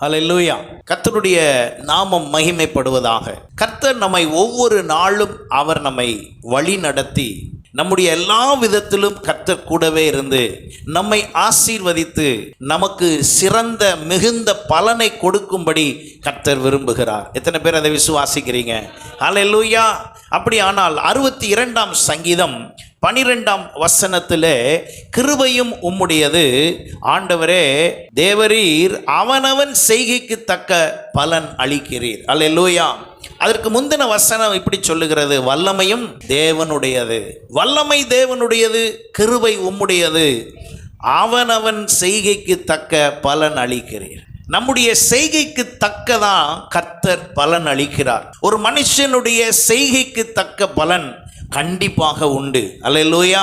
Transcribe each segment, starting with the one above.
ஹல்லேலூயா. கர்த்தருடைய நாமம் மகிமைப்படுவதாக. கர்த்தர் நம்மை ஒவ்வொரு நாளும் அவர் நம்மை வழி நடத்தி நம்முடைய எல்லா விதத்திலும் கர்த்தர் கூடவே இருந்து நம்மை ஆசீர்வதித்து நமக்கு சிறந்த மிகுந்த பலனை கொடுக்கும்படி கர்த்தர் விரும்புகிறார். எத்தனை பேர் அதை விசுவாசிக்கிறீங்க? ஹல்லேலூயா. அப்படியானால் 62ஆம் சங்கீதம் 12ஆம் வசனத்திலே, கிருபையும் உம்முடையது ஆண்டவரே, தேவரீர் அவனவன் செய்கைக்கு தக்க பலன் அளிக்கிறீர். அல்லேலூயா. அதற்கு முந்தின வசனம் இப்படி சொல்லுகிறது, வல்லமையும் தேவனுடையது. வல்லமை தேவனுடையது, கிருபை உம்முடையது, அவனவன் செய்கைக்கு தக்க பலன் அளிக்கிறீர். நம்முடைய செய்கைக்கு தக்கதான் கர்த்தர் பலன் அளிக்கிறார். ஒரு மனுஷனுடைய செய்கைக்கு தக்க பலன் கண்டிப்பாக உண்டு. அல்லேலூயா.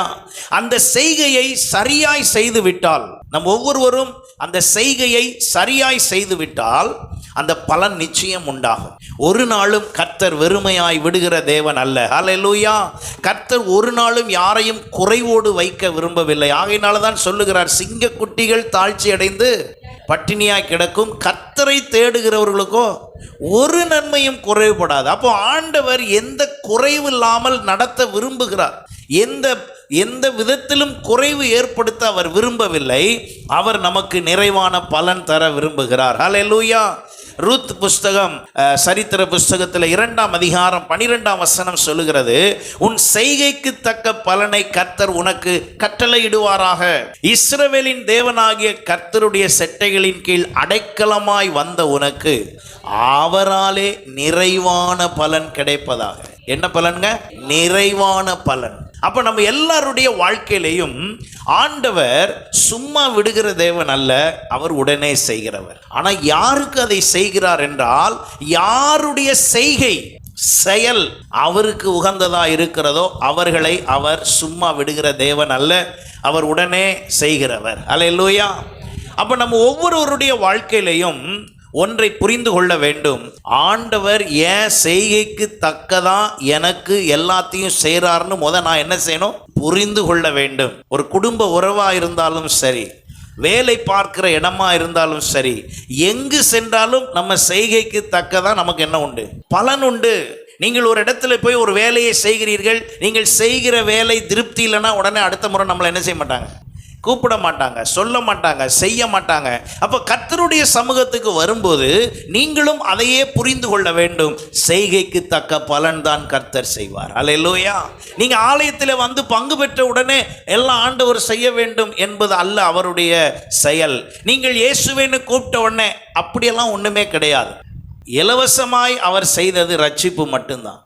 அந்த செய்கையை சரியாய் செய்து விட்டால், நம் ஒவ்வொருவரும் அந்த செய்கையை சரியாய் செய்து விட்டால் அந்த பலன் நிச்சயம் உண்டாகும். ஒரு நாளும் கர்த்தர் வெறுமையாய் விடுகிற தேவன் அல்ல. அல்லேலூயா. கர்த்தர் ஒரு நாளும் யாரையும் குறைவோடு வைக்க விரும்பவில்லை. ஆகையினால தான் சொல்லுகிறார், சிங்க குட்டிகள் தாழ்ச்சி அடைந்து பட்டினியாய் கிடக்கும், கர்த்தரை தேடுகிறவர்களுக்கோ ஒரு நன்மையும் குறைவுபடாது. அப்போ ஆண்டவர் எந்த குறைவு இல்லாமல் நடத்த விரும்புகிறார். எந்த விதத்திலும் குறைவு ஏற்படுத்த அவர் விரும்பவில்லை. அவர் நமக்கு நிறைவான பலன் தர விரும்புகிறார். ஹல்லேலூயா. ரூத் புஸ்தகம், சரித்திர புஸ்தகத்தில் 2ஆம் அதிகாரம் 12ஆம் வசனம் சொல்லுகிறது, உன் செய்கைக்கு தக்க பலனை கர்த்தர் உனக்கு கட்டளையிடுவாராக. இஸ்ரவேலின் தேவனாகிய கர்த்தருடைய செட்டைகளின் கீழ் அடைக்கலமாய் வந்த உனக்கு அவராலே நிறைவான பலன் கிடைப்பதாக. என்ன பலன்க? நிறைவான பலன். அப்ப நம்ம எல்லாருடைய வாழ்க்கையிலையும் ஆண்டவர் சும்மா விடுகிற தேவன் அல்ல, அவர் உடனே செய்கிறவர். ஆனா யாருக்கு அதை செய்கிறார் என்றால், யாருடைய செய்கை செயல் அவருக்கு உகந்ததா இருக்கிறதோ அவர்களை அவர் சும்மா விடுகிற தேவன் அல்ல, அவர் உடனே செய்கிறவர். அல்லேலூயா. அப்ப நம்ம ஒவ்வொருவருடைய வாழ்க்கையிலையும் ஒன்றை புரிந்து கொள்ள வேண்டும், ஆண்டவர் என் செய்கைக்கு தக்கதான் எனக்கு எல்லாத்தையும் செய்கிறார்னு நான் என்ன செய்யணும்? புரிந்து கொள்ள வேண்டும். ஒரு குடும்ப உறவா இருந்தாலும் சரி, வேலை பார்க்கிற இடமா இருந்தாலும் சரி, எங்கு சென்றாலும் நம்ம செய்கைக்கு தக்கதான் நமக்கு என்ன உண்டு? பலன் உண்டு. நீங்கள் ஒரு இடத்துல போய் ஒரு வேலையை செய்கிறீர்கள், நீங்கள் செய்கிற வேலை திருப்தி இல்லைன்னா உடனே அடுத்த முறை நம்மளை என்ன செய்ய மாட்டாங்க? கூப்பிட மாட்டாங்க, சொல்ல மாட்டாங்க, செய்ய மாட்டாங்க. அப்போ கர்த்தருடைய சமூகத்துக்கு வரும்போது நீங்களும் அதையே புரிந்து கொள்ள வேண்டும், செய்கைக்கு தக்க பலன் தான் கர்த்தர் செய்வார். அல்லேலூயா. நீங்க ஆலயத்தில் வந்து பங்கு பெற்ற உடனே எல்லாம் ஆண்டவர் செய்ய வேண்டும் என்பது அல்ல அவருடைய செயல். நீங்கள் இயேசுவேன்னு கூப்பிட்ட உடனே அப்படியெல்லாம் ஒண்ணுமே கிடையாது. இலவசமாய் அவர் செய்தது ரட்சிப்பு மட்டும்தான்.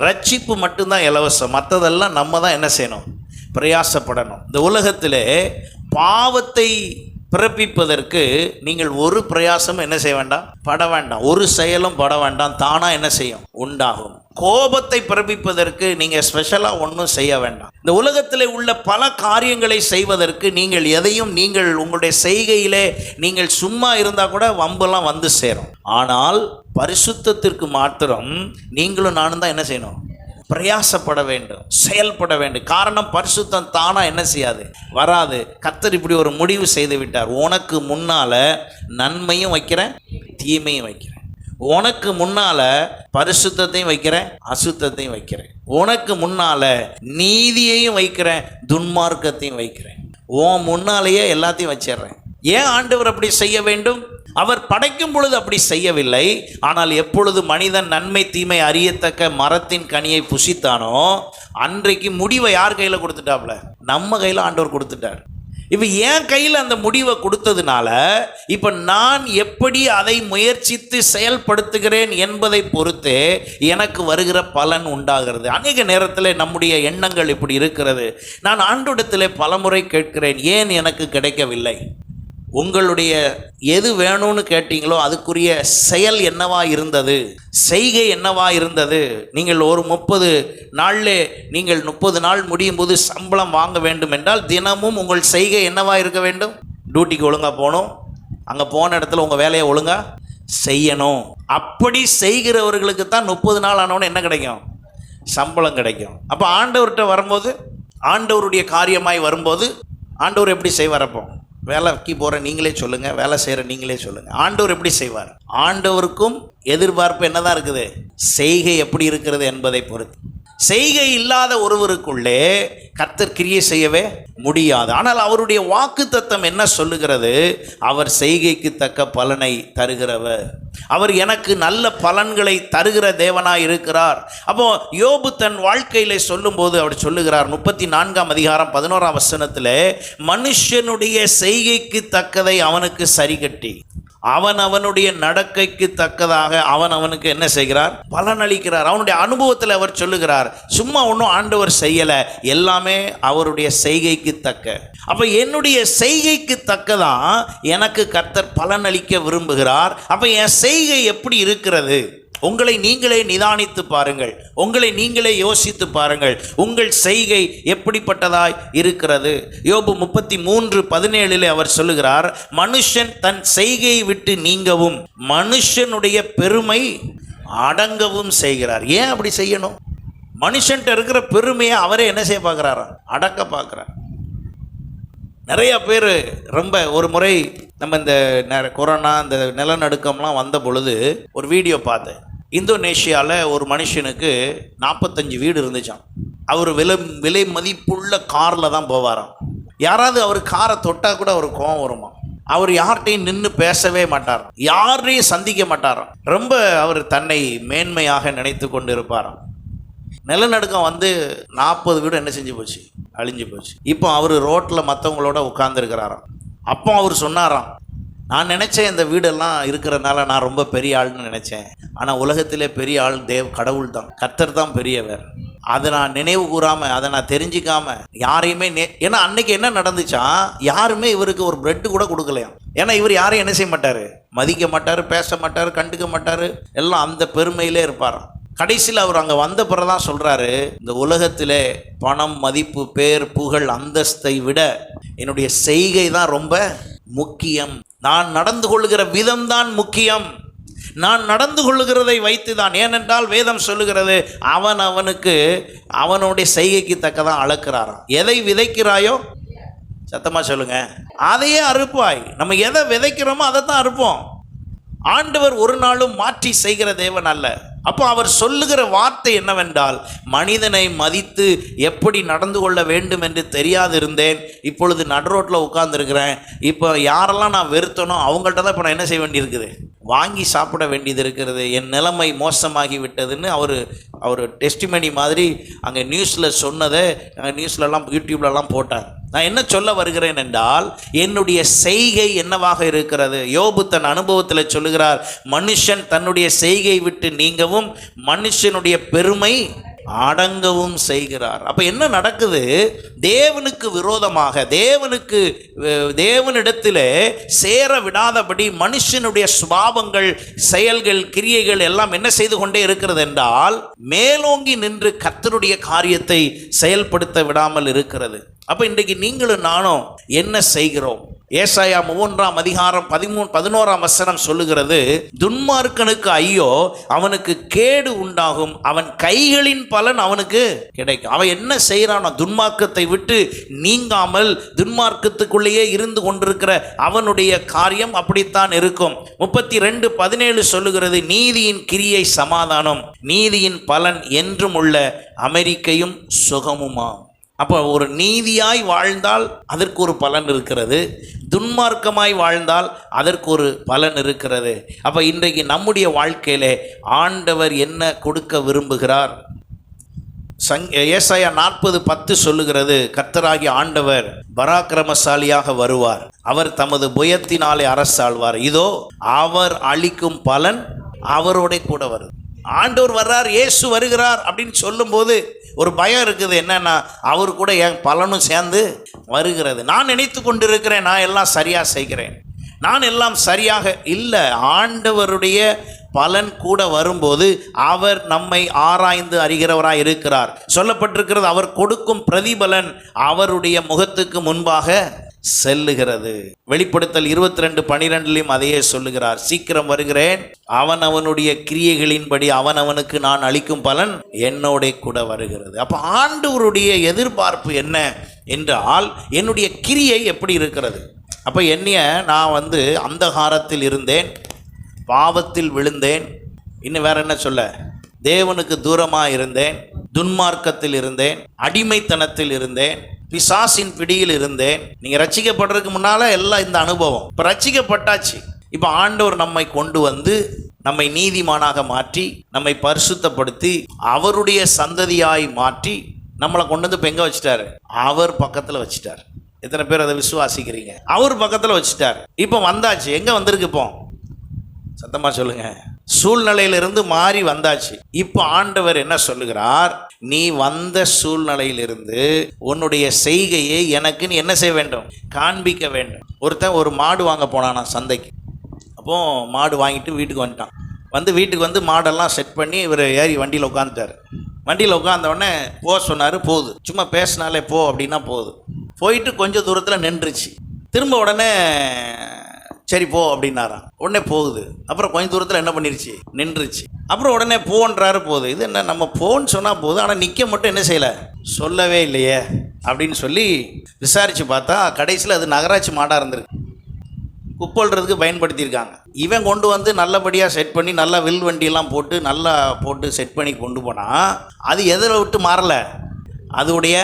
ரட்சிப்பு மட்டும்தான் இலவசம். மற்றதெல்லாம் நம்ம தான் என்ன செய்யணும்? பிரயாசப்படணும். இந்த உலகத்திலே பாவத்தை பிறப்பிப்பதற்கு நீங்கள் ஒரு பிரயாசமும் என்ன செய்ய வேண்டாம்? பட வேண்டாம். ஒரு செயலும் பட வேண்டாம். தானா என்ன செய்யும்? உண்டாகும். கோபத்தை பிறப்பிப்பதற்கு நீங்க ஸ்பெஷலா ஒன்றும் செய்ய வேண்டாம். இந்த உலகத்தில் உள்ள பல காரியங்களை செய்வதற்கு நீங்கள் எதையும் நீங்கள் உங்களுடைய செய்கையிலே நீங்கள் சும்மா இருந்தா கூட வம்பெல்லாம் வந்து சேரும். ஆனால் பரிசுத்தத்திற்கு மாத்திரம் நீங்களும் நானும் தான் என்ன செய்யணும்? பிரயாசப்பட வேண்டும், செயல்பட வேண்டும். காரணம், பரிசுத்தம் தானா என்ன செய்யாது? வராது. கர்த்தர் இப்படி ஒரு முடிவு செய்து விட்டார், உனக்கு முன்னால நன்மையும் வைக்கிறேன், தீமையும் வைக்கிறேன். உனக்கு முன்னால பரிசுத்தத்தையும் வைக்கிறேன், அசுத்தத்தையும் வைக்கிறேன். உனக்கு முன்னால நீதியையும் வைக்கிறேன், துன்மார்க்கத்தையும் வைக்கிறேன். உன் முன்னாலேயே எல்லாத்தையும் வச்சிடுறேன். ஏன் ஆண்டவர் அப்படி செய்ய வேண்டும்? அவர் படைக்கும் பொழுது அப்படி செய்யவில்லை. ஆனால் எப்பொழுது மனிதன் நன்மை தீமை அறியத்தக்க மரத்தின் கனியை புசித்தானோ அன்றைக்கு முடிவை யார் கையில் கொடுத்துட்டாப்ல? நம்ம கையில் ஆண்டவர் கொடுத்துட்டார். இப்போ என் கையில் அந்த முடிவை கொடுத்ததுனால இப்போ நான் எப்படி அதை முயற்சித்து செயல்படுத்துகிறேன் என்பதை பொறுத்தே எனக்கு வருகிற பலன் உண்டாகிறது. அநேக நேரத்தில் நம்முடைய எண்ணங்கள் இப்படி இருக்கிறது. நான் ஆண்டவரிடத்தில் பலமுறை கேட்கிறேன், ஏன் எனக்கு கிடைக்கவில்லை? உங்களுடைய எது வேணும்னு கேட்டீங்களோ அதுக்குரிய செயல் என்னவா இருந்தது? செய்கை என்னவா இருந்தது? நீங்கள் ஒரு 30 நாளில் நீங்கள் 30 நாள் முடியும் போது சம்பளம் வாங்க வேண்டும் என்றால் தினமும் உங்கள் செய்கை என்னவா இருக்க வேண்டும்? டியூட்டிக்கு ஒழுங்காக போகணும், அங்கே போன இடத்துல உங்கள் வேலையை ஒழுங்காக செய்யணும். அப்படி செய்கிறவர்களுக்கு தான் 30 நாள் ஆனவொன்னு என்ன கிடைக்கும்? சம்பளம் கிடைக்கும். அப்போ ஆண்டவர்கிட்ட வரும்போது, ஆண்டவருடைய காரியமாய் வரும்போது ஆண்டவர் எப்படி செய்வார்? அப்போ வேலைக்கு போகிற நீங்களே சொல்லுங்கள், வேலை செய்கிற நீங்களே சொல்லுங்கள். ஆண்டவர் எப்படி செய்வார்? ஆண்டவருக்கும் எதிர்பார்ப்பு என்னதான் இருக்குது? செய்கை எப்படி இருக்கிறது என்பதை பொறுத்து. செய்கை இல்லாத ஒருவருக்குள்ளே கர்த்தர் கிரியை செய்யவே முடியாது. ஆனால் அவருடைய வாக்குத்தத்தம் என்ன சொல்லுகிறது? அவர் செய்கைக்கு தக்க பலனை தருகிறவர், அவர் எனக்கு நல்ல பலன்களை தருகிற தேவனாய் இருக்கிறார். அப்போ யோபு தன் வாழ்க்கையில சொல்லும்போது அவர் சொல்லுகிறார், 34ஆம் அதிகாரம் 11ஆம் வசனத்தில், மனுஷனுடைய செய்கைக்கு தக்கதை அவனுக்கு சரி கட்டி அவன் அவனுடைய நடக்கைக்கு தக்கதாக அவன் அவனுக்கு என்ன செய்கிறார்? பலன் அளிக்கிறார். அவனுடைய அனுபவத்தில் அவர் சொல்லுகிறார், சும்மா ஒன்றும் ஆண்டவர் செய்யலை, எல்லாமே அவருடைய செய்கைக்கு தக்க. அப்போ என்னுடைய செய்கைக்கு தக்கதான் எனக்கு கர்த்தர் பலன் அளிக்க விரும்புகிறார். அப்போ என் செய்கை எப்படி இருக்கிறது? உங்களை நீங்களே நிதானித்து பாருங்கள், உங்களை நீங்களே யோசித்து பாருங்கள், உங்கள் செய்கை எப்படிப்பட்டதாய் இருக்கிறது. யோபு 33:17 அவர் சொல்லுகிறார், மனுஷன் தன் செய்கையை விட்டு நீங்கவும் மனுஷனுடைய பெருமை அடங்கவும் செய்கிறார். ஏன் அப்படி செய்யணும்? மனுஷன்ட்ட இருக்கிற பெருமையை அவரே என்ன செய்ய பார்க்குறாரா? அடக்க பார்க்குறார். நிறைய பேர் ரொம்ப ஒரு முறை நம்ம இந்த கொரோனா இந்த நிலநடுக்கம்லாம் வந்த பொழுது ஒரு வீடியோ பார்த்தேன். இந்தோனேஷியாவில் ஒரு மனுஷனுக்கு 45 வீடு இருந்துச்சான். அவர் விலை மதிப்புள்ள காரில் தான் போவாராம். யாராவது அவர் காரை தொட்டால் கூட அவர் கோவம் வருமா. அவர் யார்கிட்டையும் நின்று பேசவே மாட்டார், யாரையும் சந்திக்க மாட்டாராம். ரொம்ப அவர் தன்னை மேன்மையாக நினைத்து கொண்டு இருப்பாராம். நிலநடுக்கம் வந்து 40 வீடு என்ன செஞ்சு போச்சு? அழிஞ்சு போச்சு. இப்போ அவர் ரோட்டில் மற்றவங்களோட உட்கார்ந்துருக்கிறாராம். அப்போ அவர் சொன்னாராம், நான் நினச்சேன் இந்த வீடெல்லாம் இருக்கிறதுனால நான் ரொம்ப பெரிய ஆள்னு நினச்சேன், ஆனால் உலகத்திலே பெரிய ஆள் கடவுள் தான், கர்த்தர் தான் பெரியவர். அதை நான் நினைவு கூறாமல், அதை நான் தெரிஞ்சிக்காமல் யாரையுமே ஏன்னா அன்னைக்கு என்ன நடந்துச்சா, யாருமே இவருக்கு ஒரு பிரெட்டு கூட கொடுக்கலையாம். ஏன்னா இவர் யாரையும் என்ன செய்ய மாட்டார், மதிக்க மாட்டார், பேச மாட்டார், கண்டுக்க மாட்டார், எல்லாம் அந்த பெருமையிலே இருப்பாராம். கடைசியில் அவர் அங்கே வந்த பிறதான் சொல்கிறாரு, இந்த உலகத்திலே பணம், மதிப்பு, பேர், புகழ், அந்தஸ்தை விட என்னுடைய செய்கை தான் ரொம்ப முக்கியம். நான் நடந்து கொள்ளுகிற விதம்தான் முக்கியம். நான் நடந்து கொள்ளுகிறதை வைத்து தான். ஏனென்றால் வேதம் சொல்லுகிறது, அவன் அவனுக்கு அவனுடைய செய்கைக்கு தக்கதான் அளக்கிறாராம். எதை விதைக்கிறாயோ, சத்தமாக சொல்லுங்க, அதையே அறுப்பாய். நம்ம எதை விதைக்கிறோமோ அதை தான் அறுப்போம். ஆண்டவர் ஒரு நாளும் மாற்றி செய்கிற தேவன் அல்ல. அப்போ அவர் சொல்லுகிற வார்த்தை என்னவென்றால், மனிதனை மதித்து எப்படி நடந்து கொள்ள வேண்டும் என்று தெரியாது இருந்தேன், இப்பொழுது நடுரோட்டில் உட்கார்ந்துருக்கிறேன். இப்போ யாரெல்லாம் நான் வெறுத்தனோ அவங்கள்ட்ட தான் இப்போ நான் என்ன செய்ய வேண்டியிருக்குது, வாங்கி சாப்பிட வேண்டியது இருக்கிறது. என் நிலைமை மோசமாகி விட்டதுன்னு அவர் டெஸ்டிமனி மாதிரி அங்கே நியூஸில் சொன்னதை நியூஸ்லலாம் யூடியூப்லலாம் போட்டார். நான் என்ன சொல்ல வருகிறேன் என்றால், என்னுடைய செய்கை என்னவாக இருக்கிறது? யோபு தன் அனுபவத்தில் சொல்லுகிறார், மனுஷன் தன்னுடைய செய்கை விட்டு நீங்கவும் மனுஷனுடைய பெருமை அடங்கவும் செய்கிறார். அப்ப என்ன நடக்குது? தேவனுக்கு விரோதமாக, தேவனிடத்திலே சேர விடாதபடி மனுஷனுடைய சுபாவங்கள், செயல்கள், கிரியைகள் எல்லாம் என்ன செய்து கொண்டே இருக்கிறது என்றால், மேலோங்கி நின்று கர்த்தருடைய காரியத்தை செயல்படுத்த விடாமல் இருக்கிறது. அப்ப இன்றைக்கு நீங்களும் நானும் என்ன செய்கிறோம்? ஏசாயா 3ஆம் அதிகாரம் 11ஆம் வசனம் சொல்லுகிறது, துன்மார்க்கனுக்கு ஐயோ, அவனுக்கு கேடு உண்டாகும், அவன் கைகளின் பலன் அவனுக்கு கிடைக்கும். அவன் என்ன செய்யறானோ, துன்மார்க்கத்தை விட்டு நீங்காமல் துன்மார்க்கத்துக்குள்ளேயே இருந்து கொண்டிருக்கிற அவனுடைய காரியம் அப்படித்தான் இருக்கும். 32:17 சொல்லுகிறது, நீதியின் கிரியை சமாதானம், நீதியின் பலன் என்றும் உள்ள அமெரிக்கையும் சுகமுமா. அப்போ ஒரு நீதியாய் வாழ்ந்தால் அதற்கு ஒரு பலன் இருக்கிறது, துன்மார்க்கமாய் வாழ்ந்தால் அதற்கு ஒரு பலன் இருக்கிறது. அப்போ இன்றைக்கு நம்முடைய வாழ்க்கையிலே ஆண்டவர் என்ன கொடுக்க விரும்புகிறார்? ஏசாயா 40:10 சொல்லுகிறது, கர்த்தராகிய ஆண்டவர் பராக்கிரமசாலியாக வருவார், அவர் தமது புயத்தினாலே அரசாழ்வார், இதோ அவர் அளிக்கும் பலன் அவரோட கூட வருது. ஆண்டவர் வர்றார், இயேசு வருகிறார் அப்படின்னு சொல்லும்போது ஒரு பயம் இருக்குது. என்னன்னா, அவர் கூட என் பலனும் சேர்ந்து வருகிறது. நான் நினைத்து கொண்டிருக்கிறேன் நான் எல்லாம் சரியாக செய்கிறேன், நான் எல்லாம் சரியாக இல்லை. ஆண்டவருடைய பலன் கூட வரும்போது அவர் நம்மை ஆராய்ந்து அறிகிறவராய் இருக்கிறார். சொல்லப்பட்டிருக்கிறது, அவர் கொடுக்கும் பிரதிபலன் அவருடைய முகத்துக்கு முன்பாக செல்லுகிறது. வெளிப்படுத்தல் 22:12 அதையே சொல்லுகிறார், சீக்கிரம் வருகிறேன், அவன் அவனுடைய கிரியைகளின்படி அவன் அவனுக்கு நான் அளிக்கும் பலன் என்னோட கூட வருகிறது. அப்போ ஆண்டவருடைய எதிர்பார்ப்பு என்ன என்றால், என்னுடைய கிரியை எப்படி இருக்கிறது? அப்போ என்னைய நான் அந்தகாரத்தில் இருந்தேன், பாவத்தில் விழுந்தேன், இன்னும் வேற என்ன சொல்ல, தேவனுக்கு தூரமாக இருந்தேன், துன்மார்க்கத்தில் இருந்தேன், அடிமைத்தனத்தில் இருந்தேன், பிசாசின் பிடியில் இருந்தேன். நீங்கள் ரட்சிக்கப்படுறதுக்கு முன்னால் எல்லாம் இந்த அனுபவம். இப்போ ரட்சிக்கப்பட்டாச்சு. இப்போ ஆண்டவர் நம்மை கொண்டு வந்து நம்மை நீதிமானாக மாற்றி, நம்மை பரிசுத்தப்படுத்தி, அவருடைய சந்ததியாய் மாற்றி நம்மளை கொண்டு வந்து இப்போ எங்கே வச்சுட்டாரு? அவர் பக்கத்தில் வச்சுட்டார். எத்தனை பேர் அதை விசுவாசிக்கிறீங்க? அவர் பக்கத்தில் வச்சுட்டார். இப்போ வந்தாச்சு. எங்கே வந்திருக்கு? இப்போ சத்தமாக சொல்லுங்க. சூழ்நிலையிலிருந்து மாறி வந்தாச்சு. இப்போ ஆண்டவர் என்ன சொல்லுகிறார்? நீ வந்த சூழ்நிலையிலிருந்து உன்னுடைய செய்கையை எனக்கு நீ என்ன செய்ய வேண்டும்? காண்பிக்க வேண்டும். ஒருத்தன் ஒரு மாடு வாங்க போனானா சந்தைக்கு. அப்போ மாடு வாங்கிட்டு வீட்டுக்கு வந்துட்டான். வீட்டுக்கு மாடெல்லாம் செட் பண்ணி இவர் ஏறி வண்டியில் உட்காந்துட்டார். வண்டியில் உட்காந்தவுடனே போக சொன்னார். போகுது. சும்மா பேசினாலே போ அப்படின்னா போகுது. போயிட்டு கொஞ்சம் தூரத்தில் நின்றுச்சு. திரும்ப உடனே சரி போ அப்படின்னாராம். உடனே போகுது. அப்புறம் கொஞ்சம் தூரத்தில் என்ன பண்ணிருச்சு? நின்றுச்சு. அப்புறம் உடனே போன்றாரு. போகுது. இது என்ன, நம்ம போன்னு சொன்னால் போகுது, ஆனால் நிற்க மட்டும் என்ன செய்யலை, சொல்லவே இல்லையே அப்படின்னு சொல்லி விசாரித்து பார்த்தா கடைசியில் அது நகராட்சி மாடாக இருந்திருக்கு. குப்பல்றதுக்கு பயன்படுத்தியிருக்காங்க. இவன் கொண்டு வந்து நல்லபடியாக செட் பண்ணி நல்லா வில் வண்டியெல்லாம் போட்டு செட் பண்ணி கொண்டு போனால் அது எதில் விட்டு மாறலை, அதோடைய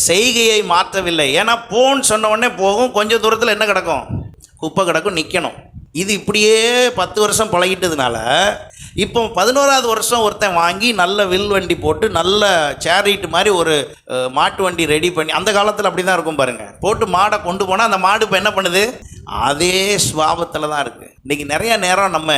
செய்கையை மாற்றவில்லை. ஏன்னா போன்னு சொன்ன உடனே போகும், கொஞ்சம் தூரத்தில் என்ன கிடக்கும்? குப்பை கிடக்கும், நிற்கணும். இது இப்படியே 10 வருஷம் பழகிட்டதுனால இப்போ 11வது வருஷம் ஒருத்தன் வாங்கி நல்ல வில் வண்டி போட்டு நல்ல சேரிட்டு மாதிரி ஒரு மாட்டு வண்டி ரெடி பண்ணி, அந்த காலத்தில் அப்படி தான் இருக்கும் பாருங்கள், போட்டு மாடை கொண்டு போனால் அந்த மாடு இப்போ என்ன பண்ணுது? அதே சுவாபத்தில் தான் இருக்குது. இன்றைக்கி நிறைய நேரம் நம்ம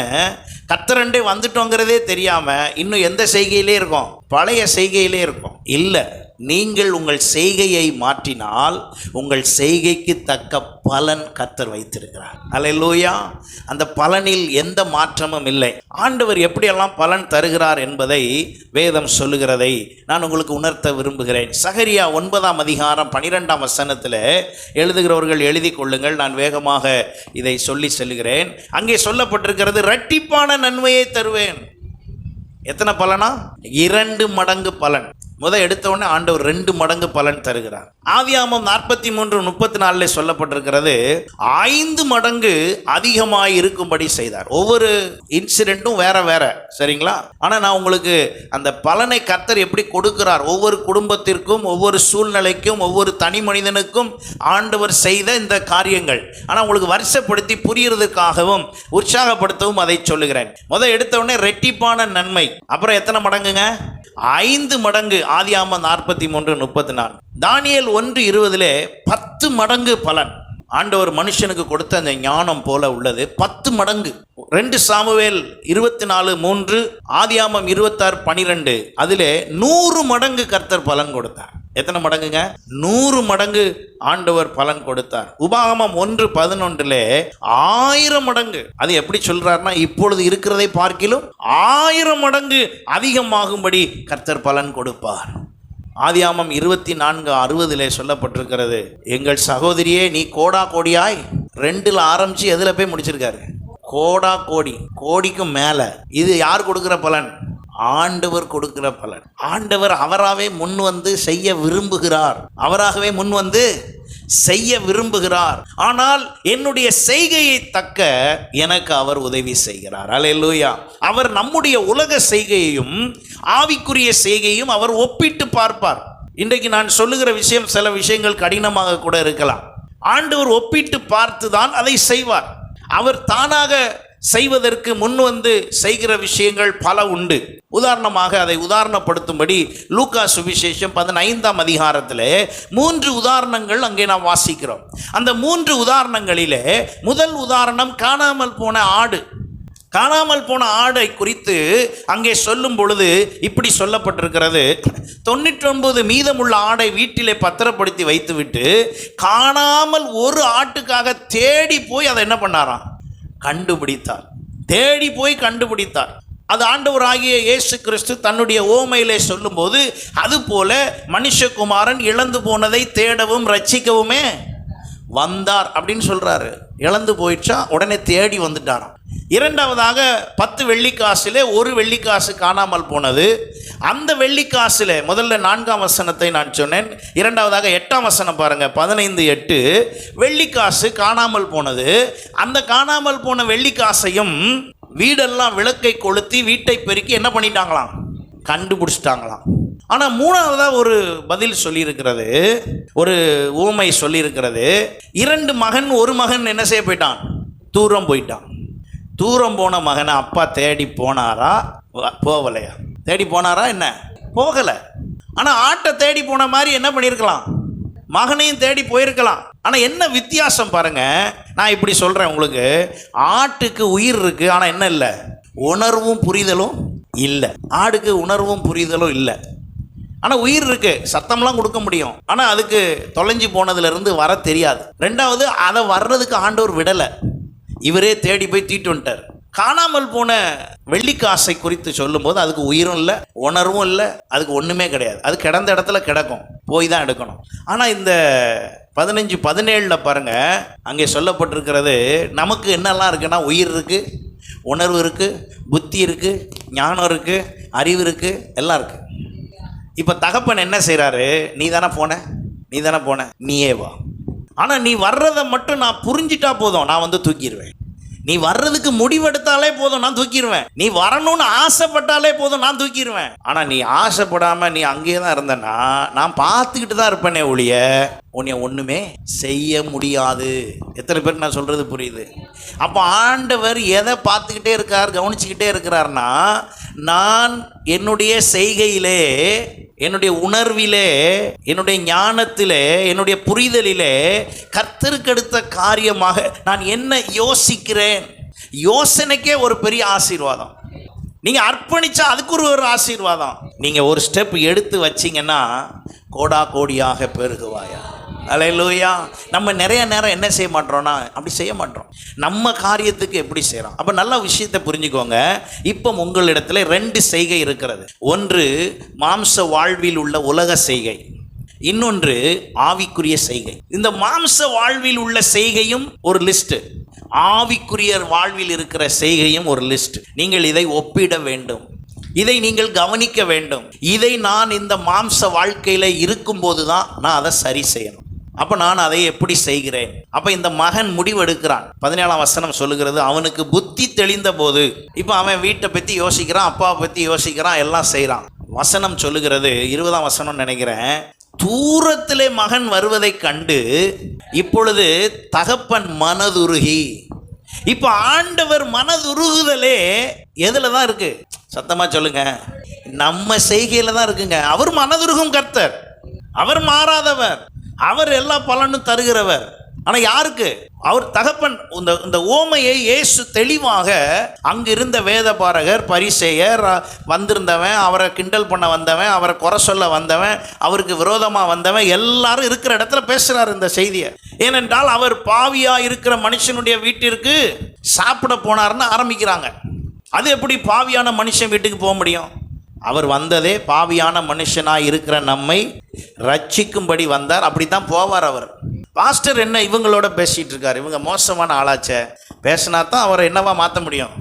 கத்தரண்டே வந்துட்டோங்கிறதே தெரியாமல் இன்னும் எந்த செய்கையிலே இருக்கோம்? பழைய செய்கையிலே இருக்கோம். இல்லை, நீங்கள் உங்கள் செய்கையை மாற்றினால் உங்கள் செய்கைக்கு தக்க பலன் கர்த்தர் வைத்திருக்கிறார். அல்லேலூயா. அந்த பலனில் எந்த மாற்றமும் இல்லை. ஆண்டவர் எப்படியெல்லாம் பலன் தருகிறார் என்பதை வேதம் சொல்லுகிறதை நான் உங்களுக்கு உணர்த்த விரும்புகிறேன். சகரியா 9ஆம் அதிகாரம் 12ஆம் வசனத்தில் எழுதுகிறவர்கள் எழுதி கொள்ளுங்கள். நான் வேகமாக இதை சொல்லி செல்லுகிறேன். அங்கே சொல்லப்பட்டிருக்கிறது, இரட்டிப்பான நன்மையை தருவேன். எத்தனை பலனா? 2 மடங்கு பலன். எடுத்தவுடனே ஆண்டவர் 2 மடங்கு பலன் தருகிறார். ஆதியாகமம் 43:34 சொல்லப்பட்டிருக்கிறது, 5 மடங்கு அதிகமாய் இருக்கும்படி செய்தார். ஒவ்வொரு இன்சிடென்ட்டும் வேற வேற, சரிங்களா? ஆனால் நான் உங்களுக்கு அந்த பலனை கர்த்தர் எப்படி கொடுக்கிறார், ஒவ்வொரு குடும்பத்திற்கும், ஒவ்வொரு சூழ்நிலைக்கும், ஒவ்வொரு தனி மனிதனுக்கும் ஆண்டவர் செய்த இந்த காரியங்கள், ஆனால் உங்களுக்கு வருஷப்படுத்தி புரியறதுக்காகவும் உற்சாகப்படுத்தவும் அதை சொல்லுகிறேன். எடுத்தவுடனே ரெட்டிப்பான நன்மை. அப்புறம் எத்தனை மடங்குங்க? 5 மடங்கு. ஆதியாகமம் 43:34. தானியேல் 1:20 10 மடங்கு பலன். ஆண்டவர் மனுஷனுக்கு கொடுத்த அந்த ஞானம் போல உள்ளது. 10 மடங்கு. 2 சாமுவேல் 24:3, ஆதியாகமம் 26:12 அதிலே 100 மடங்கு கர்த்தர் பலன் கொடுத்தார். எத்தனை மடங்குங்க? 100 மடங்கு ஆண்டவர் பலன் கொடுத்தார். உபாகமம் 1:11 1000 மடங்கு. அது எப்படி சொல்றாருன்னா, இப்பொழுது இருக்கிறதை பார்க்கிலும் 1000 மடங்கு அதிகமாகும்படி கர்த்தர் பலன் கொடுப்பார். ஆதியாகமம் 24:60 சொல்லப்பட்டிருக்கிறது, எங்கள் சகோதரியே நீ கோடா கோடியாய் 2ல் ஆரம்பிச்சு எதில் போய் முடிச்சிருக்காரு? கோடா கோடி, கோடிக்கும் மேலே. இது யார் கொடுக்குற பலன்? ஆண்டவர் கொடுக்கிற பலன். ஆண்டவர் அவராகவே முன் வந்து செய்ய விரும்புகிறார். அவராகவே முன் வந்து செய்ய விரும்புகிறார். ஆனால் என்னுடைய செய்கையை தக்க எனக்கு அவர் உதவி செய்கிறார். அல்லேலூயா. அவர் நம்முடைய உலக செய்கையையும் ஆவிக்குரிய செய்கையும் அவர் ஒப்பிட்டு பார்ப்பார். இன்றைக்கு நான் சொல்லுகிற விஷயம் சில விஷயங்கள் கடினமாக கூட இருக்கலாம். ஆண்டவர் ஒப்பிட்டு பார்த்து தான் அதை செய்வார். அவர் தானாக செய்வதற்கு முன் வந்து செய்கிற விஷயங்கள் பல உண்டு. உதாரணமாக அதை உதாரணப்படுத்தும்படி லூக்கா சுவிசேஷம் 15ஆம் அதிகாரத்தில் 3 உதாரணங்கள் அங்கே நாம் வாசிக்கிறோம். அந்த 3 உதாரணங்களிலே முதல் உதாரணம் காணாமல் போன ஆடு. காணாமல் போன ஆடை குறித்து அங்கே சொல்லும் பொழுது இப்படி சொல்லப்பட்டிருக்கிறது, 99 மீதமுள்ள ஆடை வீட்டிலே பத்திரப்படுத்தி வைத்துவிட்டு காணாமல் ஒரு ஆட்டுக்காக தேடி போய் அதை என்ன பண்ணாராம்? கண்டுபிடித்தார். தேடி போய் கண்டுபிடித்தார். அது ஆண்டவராகிய இயேசு கிறிஸ்து தன்னுடைய ஓமையிலே சொல்லும்போது, அதுபோல மனுஷகுமாரன் இழந்து போனதை தேடவும் ரட்சிக்கவுமே வந்தார் அப்படின்னு சொல்றாரு. இழந்து போயிடுச்சா, உடனே தேடி வந்துட்டாராம். இரண்டாவதாக 10 வெள்ளிக்காசிலே 1 வெள்ளிக்காசு காணாமல் போனது. அந்த வெள்ளிக்காசில் முதல்ல 4ஆம் வசனத்தை நான் சொன்னேன். இரண்டாவதாக 8ஆம் வசனம் பாருங்க, 15:8. வெள்ளிக்காசு காணாமல் போனது. அந்த காணாமல் போன வெள்ளிக்காசையும் வீடெல்லாம் விளக்கை கொளுத்தி வீட்டை பெருக்கி என்ன பண்ணிட்டாங்களாம், கண்டுபிடிச்சிட்டாங்களாம். ஆனால் மூணாவதாக ஒரு பதில் சொல்லியிருக்கிறது, ஒரு ஊமை சொல்லியிருக்கிறது. 2 மகன், ஒரு மகன் என்ன செய்ய போயிட்டான், தூரம் போயிட்டான். தூரம் போன மகனை அப்பா தேடி போனாரா, போகலையா? தேடி போனாரா என்ன, போகலை. ஆனால் ஆட்டை தேடி போன மாதிரி என்ன பண்ணியிருக்கலாம், மகனையும் தேடி போயிருக்கலாம். ஆனால் என்ன வித்தியாசம் பாருங்க, நான் இப்படி சொல்கிறேன் உங்களுக்கு. ஆட்டுக்கு உயிர் இருக்கு, ஆனால் என்ன இல்லை, உணர்வும் புரிதலும் இல்லை. ஆடுக்கு உணர்வும் புரிதலும் இல்லை, ஆனால் உயிர் இருக்கு, சத்தம்லாம் கொடுக்க முடியும். ஆனால் அதுக்கு தொலைஞ்சி போனதுலேருந்து வர தெரியாது. ரெண்டாவது, அதை வர்றதுக்கு ஆண்டவர் விடலை, இவரே தேடி போய் தீட்டு வந்துட்டார். காணாமல் போன வெள்ளிக்காசை குறித்து சொல்லும்போது அதுக்கு உயிரும் இல்லை, உணர்வும் இல்லை, அதுக்கு ஒன்றுமே கிடையாது. அது கிடந்த இடத்துல கிடக்கும், போய் தான் எடுக்கணும். ஆனால் இந்த 15-17 பாருங்கள், அங்கே சொல்லப்பட்டிருக்கிறது நமக்கு என்னெல்லாம் இருக்குன்னா, உயிர் இருக்குது, உணர்வு இருக்குது, புத்தி இருக்குது, ஞானம் இருக்குது, அறிவு இருக்குது, எல்லாம் இருக்குது. இப்போ தகப்பன் என்ன செய்கிறாரு, நீ தானே போன, நீயே வா. ஆனால் நீ வர்றதை மட்டும் நான் புரிஞ்சிட்டா போதும், நான் வந்து தூக்கிடுவேன். நீ வர்றதுக்கு முடிவெடுத்தாலே போதும், நான் தூக்கிடுவேன். நீ வரணும்னு ஆசைப்பட்டாலே போதும், நான் தூக்கிடுவேன். ஆனால் நீ ஆசைப்படாமல் நீ அங்கேயே தான் இருந்தேன்னா நான் பார்த்துக்கிட்டு தான் இருப்பேனே ஒழிய உன்னை ஒன்றுமே செய்ய முடியாது. எத்தனை பேருக்கு நான் சொல்கிறது புரியுது? அப்போ ஆண்டவர் எதை பார்த்துக்கிட்டே இருக்கார், கவனிச்சுக்கிட்டே இருக்கிறார்னா, நான் என்னுடைய செய்கையிலே, என்னுடைய உணர்விலே, என்னுடைய ஞானத்திலே, என்னுடைய புரிதலிலே கர்த்தருக்கடுத்த காரியமாக நான் என்ன யோசிக்கிறேன், யோசனைக்கே ஒரு பெரிய ஆசீர்வாதம். நீங்கள் அர்ப்பணிச்சா அதுக்கு ஒரு ஆசீர்வாதம். நீங்கள் ஒரு ஸ்டெப் எடுத்து வச்சிங்கன்னா கோடா கோடியாக பெருகுவாயா. அல்லேலூயா. நம்ம நிறைய நேரம் என்ன செய்ய மாட்டோம்னா, அப்படி செய்ய மாட்டோம். நம்ம காரியத்துக்கு எப்படி செய்கிறோம். அப்போ நல்ல விஷயத்தை புரிஞ்சுக்கோங்க. இப்போ உங்களிடத்துல 2 செய்கை இருக்கிறது. ஒன்று மாம்ச வாழ்வில் உள்ள உலக செய்கை, இன்னொன்று ஆவிக்குரிய செய்கை. இந்த மாம்ச வாழ்வில் உள்ள செய்கையும் ஒரு லிஸ்ட், ஆவிக்குரிய வாழ்வில் இருக்கிற செய்கையும் ஒரு லிஸ்ட். நீங்கள் இதை ஒப்பிட வேண்டும், இதை நீங்கள் கவனிக்க வேண்டும். இதை நான் இந்த மாம்ச வாழ்க்கையில் இருக்கும்போது தான் நான் அதை சரி செய்யணும். அப்போ நான் அதை எப்படி செய்கிறேன்? அப்போ இந்த மகன் முடிவெடுக்கிறான். 17ஆம் வசனம் சொல்லுகிறது, அவனுக்கு புத்தி தெளிந்த போது. இப்போ அவன் வீட்டை பற்றி யோசிக்கிறான், அப்பாவை பற்றி யோசிக்கிறான், எல்லாம் செய்கிறான். வசனம் சொல்லுகிறது, 20ஆம் வசனம் நினைக்கிறேன், தூரத்திலே மகன் வருவதை கண்டு இப்பொழுது தகப்பன் மனதுருகி. இப்போ ஆண்டவர் மனதுருகுதலே எதில் தான் இருக்கு? சத்தமாக சொல்லுங்க, நம்ம செய்கையில் தான் இருக்குங்க. அவர் மனதுருகும் கர்த்தர், அவர் மாறாதவர், அவர் எல்லா பலனும் தருகிறவர். ஆனால் யாருக்கு? அவர் தகப்பன். இந்த ஓமையை இயேசு தெளிவாக அங்கிருந்த வேதபாரகர், பரிசேயர், வந்திருந்தவன், அவரை கிண்டல் பண்ண வந்தவன், அவரை குறை சொல்ல வந்தவன், அவருக்கு விரோதமாக வந்தவன், எல்லாரும் இருக்கிற இடத்துல பேசுகிறார் இந்த செய்தியை. ஏனென்றால் அவர் பாவியாக இருக்கிற மனுஷனுடைய வீட்டிற்கு சாப்பிட போனார்னு ஆரம்பிக்கிறாங்க. அது எப்படி பாவியான மனுஷன் வீட்டுக்கு போக முடியும்? அவர் வந்ததே பாவியான மனுஷனாக இருக்கிற நம்மை ரட்சிக்கும்படி வந்தார். அப்படி தான் போவார் அவர். பாஸ்டர் என்ன இவங்களோட பேசிகிட்டு இருக்கார், இவங்க மோசமான ஆளாச்சே, பேசினா தான் அவரை என்னவா மாற்ற முடியும்,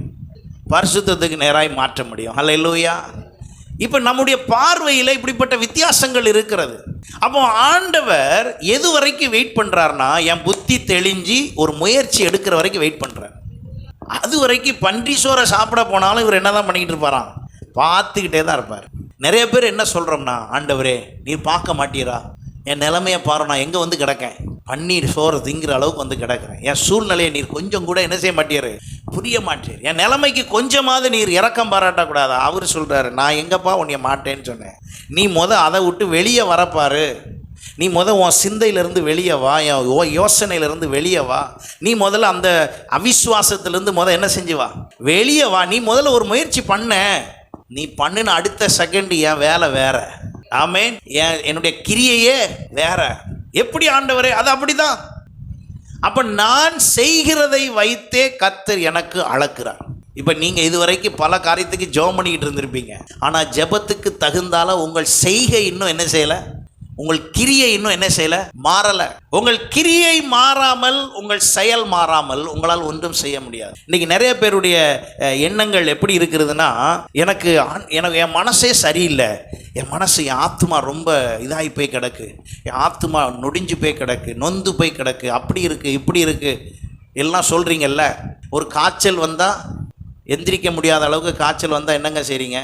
பரிசுத்தத்துக்கு நேராய் மாற்ற முடியும். அல்லேலூயா. இப்போ நம்முடைய பார்வையில் இப்படிப்பட்ட வித்தியாசங்கள் இருக்கிறது. அப்போ ஆண்டவர் எது வரைக்கும் வெயிட் பண்ணுறாருனா, என் புத்தி தெளிஞ்சு ஒரு முயற்சி எடுக்கிற வரைக்கும் வெயிட் பண்ணுறார். அது வரைக்கும் பன்றி சோறை சாப்பிட போனாலும் இவர் என்ன தான் பண்ணிக்கிட்டு இருப்பாராம், பார்த்துக்கிட்டே தான் இருப்பார். நிறைய பேர் என்ன சொல்கிறோம்னா, ஆண்டவரே நீர் பார்க்க மாட்டீரா, என் நிலைமையை பாரு, நான் எங்கே வந்து கிடக்கேன், பன்னீர் சோறு திங்கிற அளவுக்கு வந்து கிடக்கிறேன், என் சூழ்நிலையை நீர் கொஞ்சம் கூட என்ன செய்ய மாட்டீர், புரிய மாட்டீர், என் நிலைமைக்கு கொஞ்சமாவது நீர் இரக்கம் பாராட்டக்கூடாதா? அவர் சொல்கிறாரு, நான் எங்கப்பா உன்னைய மாட்டேன்னு சொன்னேன், நீ அதை விட்டு வெளியே வரப்பாரு, நீ உன் சிந்தையிலேருந்து வெளியே வா, என் யோசனையிலேருந்து வெளியே வா, நீ முதல்ல அந்த அவிசுவாசத்துலேருந்து என்ன செஞ்சு வா, வெளியே வா, நீ முதல்ல ஒரு முயற்சி பண்ண, நீ பண்ணின அடுத்த செகண்ட் என் வேலை வேற, ஆமென், என்னுடைய கிரியையே வேற. எப்படி ஆண்டவரே? அது அப்படிதான். அப்போ நான் செய்கிறதை வைத்தே கர்த்தர் எனக்கு அளக்கிறார். இப்போ நீங்கள் இதுவரைக்கும் பல காரியத்துக்கு ஜெபம் பண்ணிக்கிட்டு இருந்திருப்பீங்க, ஆனால் ஜெபத்துக்கு தகுந்தால உங்கள் செய்கை இன்னும் என்ன செய்யலை, உங்கள் கிரியை இன்னும் என்ன செய்யல, மாறல. உங்கள் கிரியை மாறாமல், உங்கள் செயல் மாறாமல் உங்களால் ஒன்றும் செய்ய முடியாது. இன்னைக்கு நிறைய பேருடைய எண்ணங்கள் எப்படி இருக்கிறதுனா, எனக்கு என் மனசே சரியில்லை, என் மனசு, என் ஆத்மா ரொம்ப இதாகி போய் கிடக்கு, என் ஆத்மா நொடிஞ்சு போய் கிடக்கு, நொந்து போய் கிடக்கு, அப்படி இருக்குது இப்படி இருக்குது எல்லாம் சொல்கிறீங்கல்ல. ஒரு காய்ச்சல் வந்தால், எந்திரிக்க முடியாத அளவுக்கு காய்ச்சல் வந்தால் என்னங்க செய்கிறீங்க?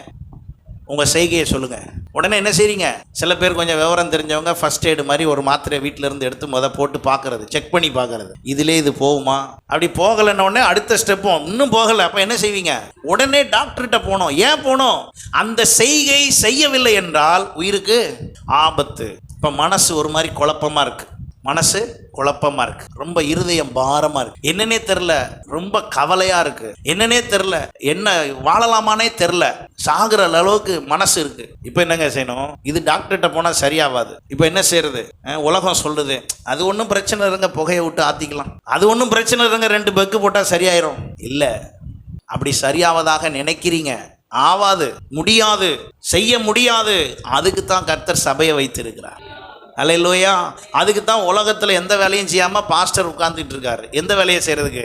உங்கள் செய்கையை சொல்லுங்கள். உடனே என்ன செய்கிறீங்க? சில பேர் கொஞ்சம் விவரம் தெரிஞ்சவங்க ஃபஸ்ட் எய்டு மாதிரி ஒரு மாத்திரையை வீட்டிலேருந்து எடுத்து போட்டு பார்க்குறது, செக் பண்ணி பார்க்குறது, இதிலே இது போகுமா. அப்படி போகலைன்ன உடனே அடுத்த ஸ்டெப்பும் இன்னும் போகலை. அப்போ என்ன செய்வீங்க? உடனே டாக்டர்கிட்ட போகணும். ஏன் போகணும்? அந்த செய்கை செய்யவில்லை என்றால் உயிருக்கு ஆபத்து. இப்போ மனசு ஒரு மாதிரி குழப்பமாக இருக்குது, மனசு குழப்பமாக இருக்குது, ரொம்ப இருதயம் பாரமாக இருக்குது, என்னன்னே தெரில, ரொம்ப கவலையாக இருக்குது, என்னன்னே தெரில, என்ன வாழலாமானே தெரில, சாகிற அளவுக்கு மனசு இருக்குது. இப்போ என்னங்க செய்யணும்? இது டாக்டர்கிட்ட போனால் சரியாகாது. இப்போ என்ன செய்யறது? உலகம் சொல்லுது, அது ஒன்றும் பிரச்சனை இருங்க, புகையை விட்டு ஆற்றிக்கலாம், அது ஒன்றும் பிரச்சனை இருங்க, 2 பெக்கு போட்டால் சரியாயிரும். இல்லை, அப்படி சரியாவதாக நினைக்கிறீங்க, ஆவாது, முடியாது, செய்ய முடியாது. அதுக்கு தான் கர்த்தர் சபையை வைத்திருக்கிறார். அல்லேலூயா. அதுக்கு தான் உலகத்தில் எந்த வேலையும் செய்யாமல் பாஸ்டர் உட்கார்ந்துட்டு இருக்காரு. எந்த வேலையை செய்கிறதுக்கு?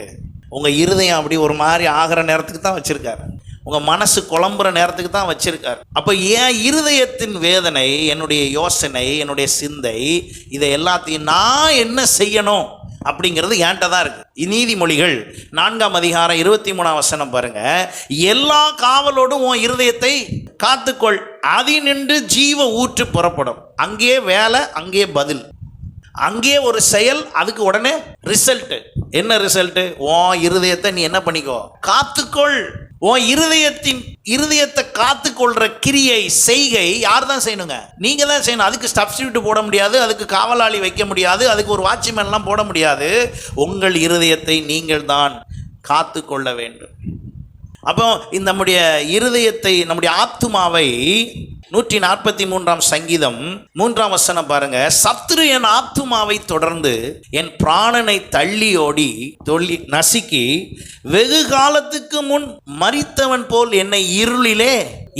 உங்கள் இருதயம் அப்படி ஒரு மாதிரி ஆகிற நேரத்துக்கு தான் வச்சுருக்காரு, உங்கள் மனசு குழம்புற நேரத்துக்கு தான் வச்சுருக்காரு. அப்போ என் இருதயத்தின் வேதனை, என்னுடைய யோசனை, என்னுடைய சிந்தை, இதை எல்லாத்தையும் நான் என்ன செய்யணும் அப்படிங்கிறது என்கிட்ட தான் இருக்குது. நீதிமொழிகள் 4ஆம் அதிகாரம் 23ஆம் வசனம் பாருங்க. எல்லா காவலோடும் உன் இருதயத்தை காத்துக்கொள், அதினின்று ஜீவ ஊற்று புறப்படும். அங்கேயே வேலை, அங்கேயே பதில், அங்கேயே ஒரு செயல், அதுக்கு உடனே ரிசல்ட்டு. என்ன ரிசல்ட்டு? உன் இருதயத்தை நீ என்ன பண்ணிக்கோ, காத்துக்கொள். உன் இருதயத்தை காத்துக்கொள்கிற கிரியை, செய்கை யார் தான் செய்யணுங்க? நீங்கள் தான் செய்யணும். அதுக்கு சப்ஸ்டியூட் போட முடியாது, அதுக்கு காவலாளி வைக்க முடியாது, அதுக்கு ஒரு வாட்ச்மேன்லாம் போட முடியாது. உங்கள் இருதயத்தை நீங்கள் தான் காத்து கொள்ள வேண்டும். அப்போ நம்முடைய இருதயத்தை, நம்முடைய ஆத்துமாவை 143ஆம் சங்கீதம் 3ஆம் வசனம் பாருங்க. சத்துரு என் ஆத்துமாவை தொடர்ந்து என் பிராணனை தள்ளி ஓடி நசுக்கி வெகு காலத்துக்கு முன் மரித்தவன் போல் என்னை இருளிலே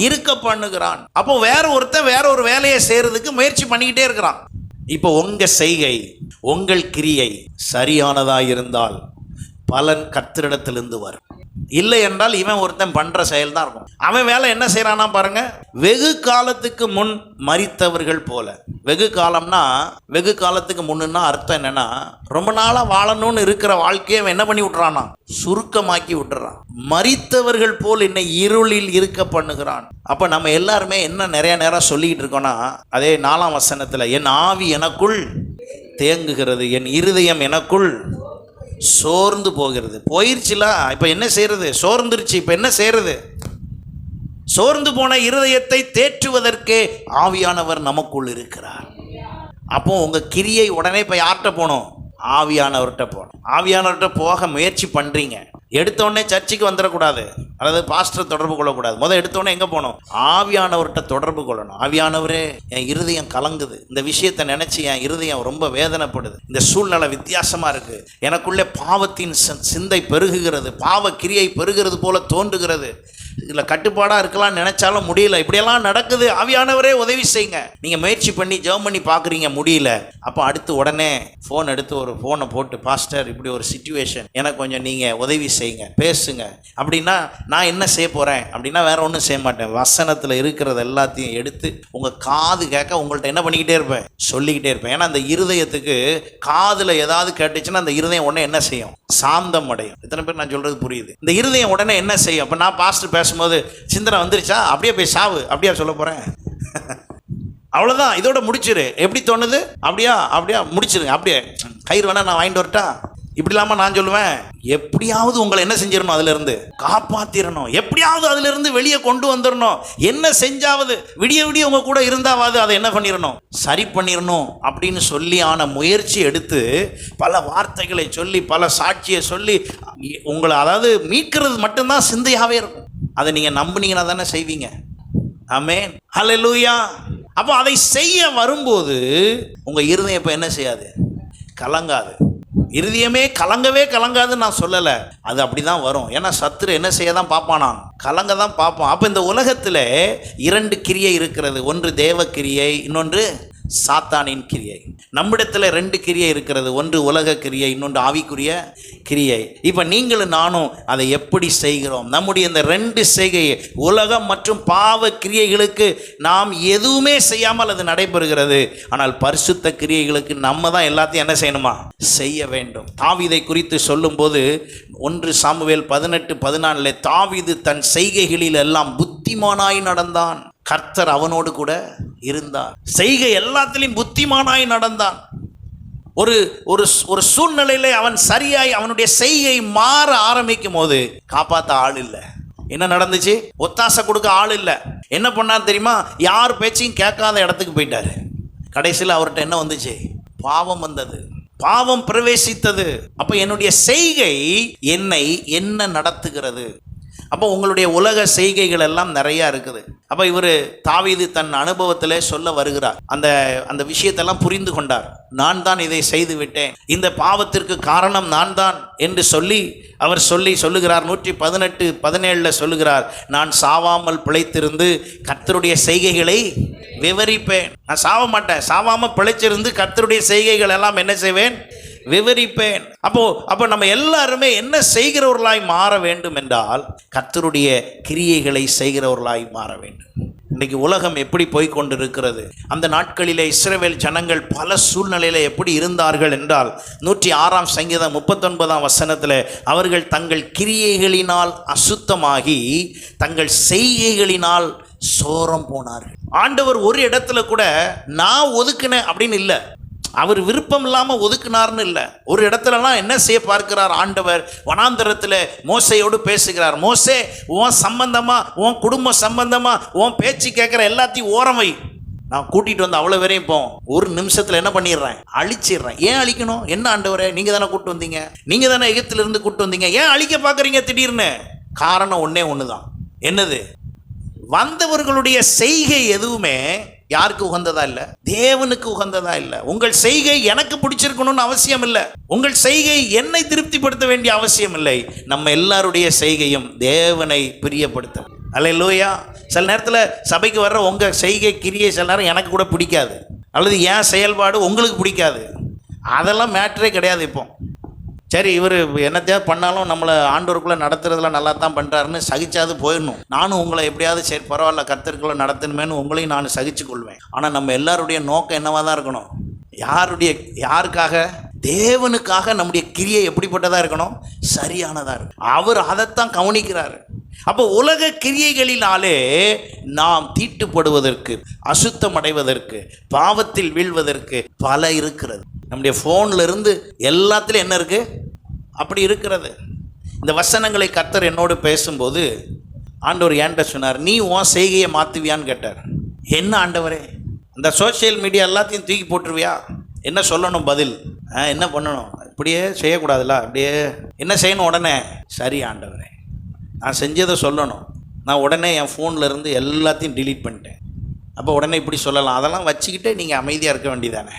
இருக்க பண்ணுகிறான். அப்போ வேற ஒரு வேலையை செய்யறதுக்கு முயற்சி பண்ணிக்கிட்டே இருக்கிறான். இப்போ உங்க செய்கை, உங்கள் கிரியை சரியானதாக இருந்தால் பலன் கர்த்தரிடத்திலிருந்து வரும். இல்லை என்றால் இவன் ஒருத்தன் பண்ற செயல் தான் இருக்கும். அவன் வேலை என்ன செய்யறானா பாருங்க. வெகு காலத்துக்கு முன் மரித்தவர்கள் போல. வெகு காலத்துக்கு முன்னுன்னா அர்த்தம் என்னன்னா, ரொம்ப நாளா வாழணும்னு இருக்கிற வாழ்க்கையை அவன் என்ன பண்ணி விட்டுறானா, சுருக்கமாக்கி விட்டுறான். மரித்தவர்கள் போல் என்னை இருளில் இருக்க பண்ணுகிறான். அப்ப நம்ம எல்லாருமே என்ன நிறைய நேரம் சொல்லிக்கிட்டு இருக்கோம்னா, அதே 4ஆம் வசனத்துல, என் ஆவி எனக்குள் தேங்குகிறது, என் இருதயம் எனக்குள் சோர்ந்து போகிறது. போயிருச்சுல, இப்போ என்ன செய்யறது? சோர்ந்துருச்சு, இப்போ என்ன செய்யறது? சோர்ந்து போன இருதயத்தை தேற்றுவதற்கே ஆவியானவர் நமக்குள் இருக்கிறார். அப்போ உங்கள் கிரியை உடனே இப்போ யார்கிட்ட போகணும்? ஆவியானவர்கிட்ட போகணும். ஆவியானவர்கிட்ட போக முயற்சி பண்ணுறீங்க. எடுத்தோடனே சர்ச்சுக்கு வந்துடக்கூடாது, அதாவது பாஸ்டர் தொடர்பு கொள்ளக்கூடாது. எடுத்தோடனே எங்கே போகணும்? ஆவியானவர்கிட்ட தொடர்பு கொள்ளணும். ஆவியானவரே, என் இருதயம் கலங்குது, இந்த விஷயத்தை நினச்சி என் இருதயம் ரொம்ப வேதனைப்படுது, இந்த சூழ்நிலை வித்தியாசமாக இருக்குது, எனக்குள்ளே பாவத்தின் சிந்தை பெருகுகிறது, பாவ கிரியை பெருகிறது போல தோன்றுகிறது, இதில் கட்டுப்பாடாக இருக்கலாம் நினைச்சாலும் முடியல, இப்படியெல்லாம் நடக்குது, ஆவியானவரே உதவி செய்யுங்க. நீங்கள் முயற்சி பண்ணி ஜெபம் பண்ணி பார்க்குறீங்க, முடியல. அப்போ அடுத்து உடனே ஃபோன் எடுத்து ஒரு ஃபோனை போட்டு, பாஸ்டர் இப்படி ஒரு சிச்சுவேஷன், எனக்கு கொஞ்சம் நீங்கள் உதவி செய்யுங்க, பேசுங்க. அப்படின்னா நான் என்ன செய்ய போகிறேன் அப்படின்னா, வேற ஒன்றும் செய்ய மாட்டேன். வசனத்தில் இருக்கிறது எல்லாத்தையும் எடுத்து உங்கள் காது கேட்க உங்கள்கிட்ட என்ன பண்ணிக்கிட்டே இருப்பேன், சொல்லிக்கிட்டே இருப்பேன். ஏன்னா அந்த இருதயத்துக்கு காதில் ஏதாவது கேட்டுச்சுன்னா அந்த இருதயம் உடனே என்ன செய்யும்? சாந்தம் அடையும். எத்தனை பேர் நான் சொல்கிறது புரியுது? இந்த இருதயம் உடனே என்ன செய்யும்? அப்போ நான் பாஸ்டர் பேசும்போது சிந்தனை வந்துருச்சா, அப்படியே போய் சாவு, அப்படியா சொல்ல போகிறேன்? அவ்வளோதான், இதோட முடிச்சிரு. எப்படி தோணுது? அப்படியா முடிச்சிருங்க. அப்படியே கயிறு வேணா நான் வாங்கிட்டு வரட்டா? இப்படி இல்லாமல் நான் சொல்லுவேன், எப்படியாவது உங்களை என்ன செஞ்சிடணும், அதிலிருந்து காப்பாற்றிடணும், எப்படியாவது அதிலிருந்து வெளியே கொண்டு வந்துடணும். என்ன செஞ்சாவது விடிய உங்கள் கூட இருந்தாவது அதை என்ன பண்ணிடணும், சரி பண்ணிடணும் அப்படின்னு சொல்லி ஆன முயற்சி எடுத்து பல வார்த்தைகளை சொல்லி பல சாட்சியை சொல்லி உங்களை அதாவது மீட்கிறது மட்டும்தான் சிந்தையாகவே இருக்கும். அதை நீங்கள் நம்புனீங்கன்னா தானே செய்வீங்க. ஆமென், ஹல்லேலூயா. அப்போ அதை செய்ய வரும்போது உங்கள் இருதயம் இப்போ என்ன செய்யாது? கலங்காது. இருதயமே கலங்காதுன்னு நான் சொல்லலை, அது அப்படி தான் வரும். ஏன்னா சத்துரு என்ன செய்ய தான் பார்ப்பானா? கலங்க தான் பார்ப்பான். அப்போ இந்த உலகத்தில் 2 கிரியை இருக்கிறது. ஒன்று தேவ கிரியை, இன்னொன்று சாத்தானின் கிரியை. நம்மிடத்தில் 2 கிரியை இருக்கிறது. ஒன்று உலக கிரியை, இன்னொன்று ஆவிக்குரிய கிரியை. இப்போ நீங்களும் நானும் அதை எப்படி செய்கிறோம்? நம்முடைய இந்த 2 செய்கையை, உலகம் மற்றும் பாவ கிரியைகளுக்கு நாம் எதுவுமே செய்யாமல் அது நடைபெறுகிறது. ஆனால் பரிசுத்த கிரியைகளுக்கு நம்ம தான் எல்லாத்தையும் என்ன செய்யணுமா? செய்ய வேண்டும். தாவீதை குறித்து சொல்லும்போது 1 சாமுவேல் 18:14 தாவீது தன் செய்கைகளில் எல்லாம் புத்திமானாய் நடந்தான், கர்த்தர் அவனோடு கூட இருந்தார். செய்கை எல்லாத்திலையும் புத்திமானாய் நடந்தான். ஒரு ஒரு ஒரு சூழ்நிலையில அவன் சரியாய் அவனுடைய செய்கை மாற ஆரம்பிக்கும் போது காப்பாற்ற ஆள் இல்லை. என்ன நடந்துச்சு? ஒத்தாசை கொடுக்க ஆள் இல்லை. என்ன பண்ணார் தெரியுமா? யார் பேச்சையும் கேட்காத இடத்துக்கு போயிட்டாரு. கடைசியில் அவர்கிட்ட என்ன வந்துச்சு? பாவம் வந்தது, பாவம் பிரவேசித்தது. அப்போ என்னுடைய செய்கை என்னை என்ன நடத்துகிறது? அப்போ உங்களுடைய உலக செய்கைகள் எல்லாம் நிறையா இருக்குது. அப்போ இவர் தாவீது தன் அனுபவத்திலே சொல்ல வருகிறார். அந்த விஷயத்தெல்லாம் புரிந்து கொண்டார். நான் தான் இதை செய்து விட்டேன், இந்த பாவத்திற்கு காரணம் நான் தான் என்று அவர் சொல்லுகிறார். 118:17 சொல்லுகிறார், நான் சாவாமல் பிழைத்திருந்து கர்த்தருடைய செய்கைகளை விவரிப்பேன். நான் சாவ மாட்டேன், சாவாமல் பிழைச்சிருந்து கர்த்தருடைய செய்கைகள் எல்லாம் என்ன செய்வேன்? விவரிப்பேன். அப்போ நம்ம எல்லாருமே என்ன செய்கிறவர்களாய் மாற வேண்டும் என்றால் கர்த்தருடைய கிரியைகளை செய்கிறவர்களாய் மாற வேண்டும். இன்றைக்கு உலகம் எப்படி போய்கொண்டிருக்கிறது? அந்த நாட்களிலே இஸ்ரவேல் ஜனங்கள் பல சூழ்நிலையில் எப்படி இருந்தார்கள் என்றால் 106 சங்கீதம் 39 அவர்கள் தங்கள் கிரியைகளினால் அசுத்தமாகி தங்கள் செய்கைகளினால் சோரம் போனார்கள். ஆண்டவர் ஒரு இடத்துல கூட நான் ஒதுக்கினேன் அப்படின்னு இல்லை, அவர் விருப்பம் இல்லாமல் ஒதுக்குனார்னு இல்லை. ஒரு இடத்துலலாம் என்ன செய்ய பார்க்கிறார் ஆண்டவர்? வனாந்தரத்தில் மோசையோடு பேசுகிறார். மோசே, உன் சம்பந்தமாக, உன் குடும்ப சம்பந்தமாக, உன் பேச்சு கேட்குற எல்லாத்தையும் ஓரமை. நான் கூட்டிகிட்டு வந்து அவ்வளோ வரையும் இப்போ ஒரு நிமிஷத்தில் என்ன பண்ணிடுறேன்? அழிச்சிடுறேன். ஏன் அழிக்கணும்? என்ன ஆண்டவரே, நீங்கள் தானே கூப்பிட்டு வந்தீங்க, நீங்கள் தானே எகிப்திலிருந்து கூப்பிட்டு வந்தீங்க, ஏன் அழிக்க பார்க்குறீங்க திடீர்னு? காரணம் ஒன்று தான். என்னது? வந்தவர்களுடைய செய்கை எதுவுமே யாருக்கு உகந்ததா இல்லை? தேவனுக்கு உகந்ததா இல்லை. உங்கள் செய்கை எனக்கு பிடிச்சிருக்கணும்னு அவசியம் இல்லை. உங்கள் செய்கை என்னை திருப்திப்படுத்த வேண்டிய அவசியம் இல்லை. நம்ம எல்லாருடைய செய்கையும் தேவனை பிரியப்படுத்த. அல்லேலூயா. சில நேரத்தில் சபைக்கு வர்ற உங்கள் செய்கை கிரியை சில நேரம் எனக்கு கூட பிடிக்காது, அல்லது என் செயல்பாடு உங்களுக்கு பிடிக்காது. அதெல்லாம் மேட்டரே கிடையாது. இப்போ சரி, இவர் என்னத்தையா பண்ணாலும் நம்மளை ஆண்டவருக்குள்ளே நடத்துறதுலாம் நல்லா தான் பண்ணுறாருன்னு சகிச்சாது போயிடணும். நானும் உங்களை எப்படியாவது சரி பரவாயில்ல கர்த்தருக்குள்ளே நடத்தணுமேனு உங்களையும் நான் சகிச்சு கொள்வேன். ஆனால் நம்ம எல்லாருடைய நோக்கம் என்னவாக தான் இருக்கணும்? யாருக்காக? தேவனுக்காக நம்முடைய கிரியை எப்படிப்பட்டதாக இருக்கணும்? சரியானதாக இருக்கணும். அவர் அதைத்தான் கவனிக்கிறார். அப்போ உலக கிரியைகளினாலே நாம் தீட்டுப்படுவதற்கு, அசுத்தம் அடைவதற்கு, பாவத்தில் வீழ்வதற்கு பல இருக்கிறது. நம்முடைய ஃபோனில் இருந்து எல்லாத்துலேயும் என்ன இருக்குது? அப்படி இருக்கிறது. இந்த வசனங்களை கர்த்தர் என்னோடு பேசும்போது ஆண்டவர் என்கிட்ட சொன்னார், நீ உன் செய்கையை மாற்றுவியான்னு கேட்டார். என்ன ஆண்டவரே, இந்த சோஷியல் மீடியா எல்லாத்தையும் தூக்கி போட்டுருவியா? என்ன சொல்லணும் பதில்? என்ன பண்ணணும்? இப்படியே செய்யக்கூடாதுல்ல, அப்படியே என்ன செய்யணும்? உடனே சரி ஆண்டவரே, நான் செஞ்சதை சொல்லணும். நான் உடனே என் ஃபோனில் இருந்து எல்லாத்தையும் டிலீட் பண்ணிட்டேன். அப்போ உடனே இப்படி சொல்லலாம், அதெல்லாம் வச்சுக்கிட்டே நீங்கள் அமைதியாக இருக்க வேண்டியதானே.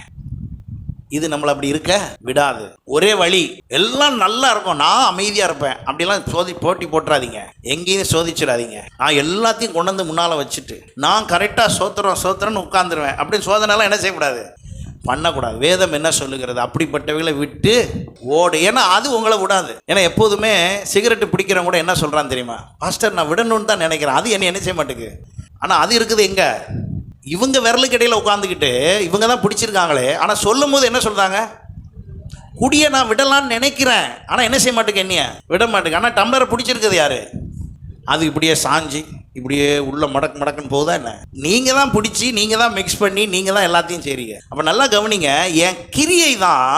இது நம்மளை அப்படி இருக்க விடாது. ஒரே வழி, எல்லாம் நல்லா இருக்கும், நான் அமைதியாக இருப்பேன் அப்படிலாம் போட்டி போட்டுறாதீங்க, எங்கேயும் சோதிச்சிடாதீங்க. நான் எல்லாத்தையும் கொண்டு வந்து முன்னால் வச்சுட்டு நான் கரெக்டாக சோத்திரன்னு உட்காந்துருவேன் அப்படின்னு சோதனைலாம் என்ன செய்யக்கூடாது? பண்ணக்கூடாது. வேதம் என்ன சொல்லுகிறது? அப்படிப்பட்டவர்களை விட்டு ஓடு. ஏன்னா அது உங்களை விடாது. ஏன்னா எப்போதுமே சிகரெட்டு பிடிக்கிறவங்க கூட என்ன சொல்கிறான் தெரியுமா? பாஸ்டர் நான் விடணும்னு தான் நினைக்கிறேன், அது என்ன செய்ய மாட்டேங்குது. ஆனால் அது இருக்குது எங்கே? இவங்க விரலுக்கு இடையில் உட்காந்துக்கிட்டு இவங்க தான் பிடிச்சிருக்காங்களே. ஆனால் சொல்லும் போது என்ன சொல்கிறாங்க? குடியை நான் விடலான்னு நினைக்கிறேன், ஆனால் என்ன செய்ய மாட்டேங்க, என்னைய விட மாட்டேங்க. ஆனால் டம்ளரை பிடிச்சிருக்குது யார்? அது இப்படியே சாஞ்சி இப்படியே உள்ள மடக்குன்னு போகுதா என்ன? நீங்கள் தான் பிடிச்சி, நீங்கள் தான் மிக்ஸ் பண்ணி, நீங்கள் தான் எல்லாத்தையும் செய்றீங்க. அப்போ நல்லா கவனிங்க, என் கிரியை தான்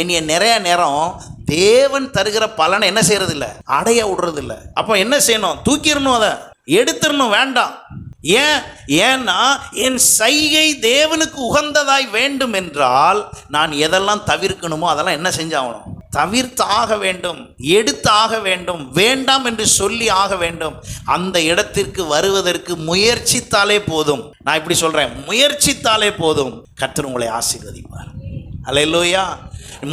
என்னைய நிறைய நேரம் தேவன் தருகிற பலனை என்ன செய்யறதில்ல, அடைய விடுறதில்ல. அப்போ என்ன செய்யணும்? தூக்கிடணும், அதை எடுத்துடணும், வேண்டாம். ஏன்னா என் செய்கை தேவனுக்கு உகந்ததாய் வேண்டும் என்றால் நான் எதெல்லாம் தவிர்க்கணுமோ அதெல்லாம் என்ன செஞ்சாகணும்? தவிர்த்து ஆக வேண்டும், எடுத்து ஆக வேண்டும், வேண்டாம் என்று சொல்லி ஆக வேண்டும். அந்த இடத்திற்கு வருவதற்கு முயற்சித்தாலே போதும். நான் இப்படி சொல்றேன், முயற்சித்தாலே போதும், கர்த்தர் உங்களை ஆசீர்வதிப்பார். அல்லேலூயா.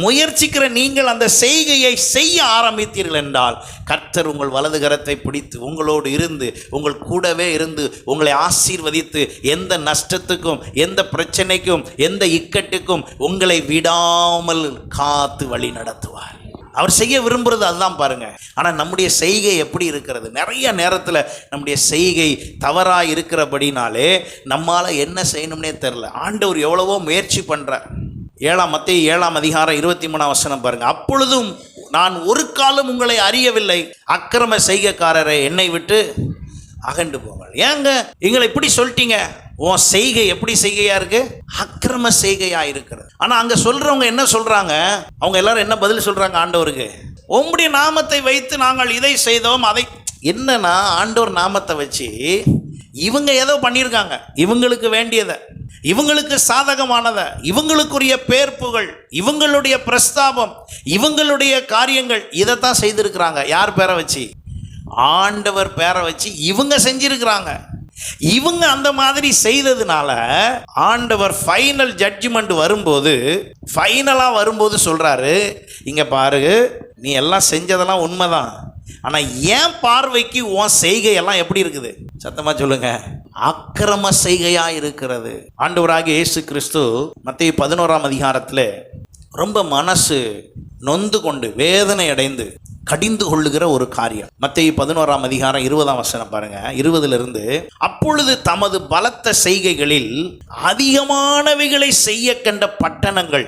முயற்சிக்கிற நீங்கள் அந்த செய்கையை செய்ய ஆரம்பித்தீர்கள் என்றால் கர்த்தர் உங்கள் வலது கரத்தை பிடித்து உங்களோடு இருந்து உங்கள் கூடவே இருந்து உங்களை ஆசீர்வதித்து எந்த நஷ்டத்துக்கும் எந்த பிரச்சனைக்கும் எந்த இக்கட்டுக்கும் உங்களை விடாமல் காத்து வழி நடத்துவார். அவர் செய்ய விரும்புகிறது அதுதான் பாருங்க. ஆனால் நம்முடைய செய்கை எப்படி இருக்கிறது? நிறைய நேரத்தில் நம்முடைய செய்கை தவறாக இருக்கிறபடினாலே நம்மால் என்ன செய்யணும்னே தெரில. ஆண்டவர் எவ்வளவோ முயற்சி பண்ணுறார். மத்தேயு 7:23 பாருங்க. அப்பொழுதும் நான் ஒரு காலம் உங்களை அறியவில்லை, அக்கிரம செய்கைக்காரரை என்னை விட்டு அகண்டு போங்கள். ஏங்க எங்களை இப்படி சொல்லிட்டீங்க? உன் செய்கை எப்படி செய்கையா இருக்கு? அக்கிரம செய்கையா இருக்கிறது. ஆனா அங்க சொல்றவங்க என்ன சொல்றாங்க? அவங்க எல்லாரும் என்ன பதில் சொல்றாங்க ஆண்டவருக்கு? உம்முடைய நாமத்தை வைத்து நாங்கள் இதை செய்தோம் அதை. என்னன்னா ஆண்டவர் நாமத்தை வச்சு இவங்க ஏதோ பண்ணியிருக்காங்க, இவங்களுக்கு வேண்டியதை, இவங்களுக்கு சாதகமானதை, இவங்களுக்குரிய பேர்ப்புகள், இவங்களுடைய பிரஸ்தாபம், இவங்களுடைய காரியங்கள், இதைத்தான் செய்திருக்கிறாங்க. யார் பேரை வச்சு? ஆண்டவர் பேரை வச்சு இவங்க செஞ்சிருக்கிறாங்க. இவங்க அந்த மாதிரி செய்ததுனால ஆண்டவர் ஃபைனல் ஜட்ஜ்மெண்ட் வரும்போது, ஃபைனலாக வரும்போது சொல்கிறாரு, இங்கே பாரு, நீ எல்லாம் செஞ்சதெல்லாம் உண்மைதான், ஆனால் ஏன் பார்வைக்கு உன் செய்கையெல்லாம் எப்படி இருக்குது? சத்தமாக சொல்லுங்க, அக்கிரம செய்கையாக இருக்கிறது. ஆண்டவராகிய இயேசு கிறிஸ்து மத்தேயு 11 ரொம்ப மனசு நொந்து கொண்டு வேதனை அடைந்து கடிந்து கொள்ளுகிற ஒரு காரியம். மத்தேயு 11:20 பாருங்க. 20 அப்பொழுது தமது பலத்த செய்கைகளில் அதிகமானவைகளை செய்ய கண்ட பட்டணங்கள்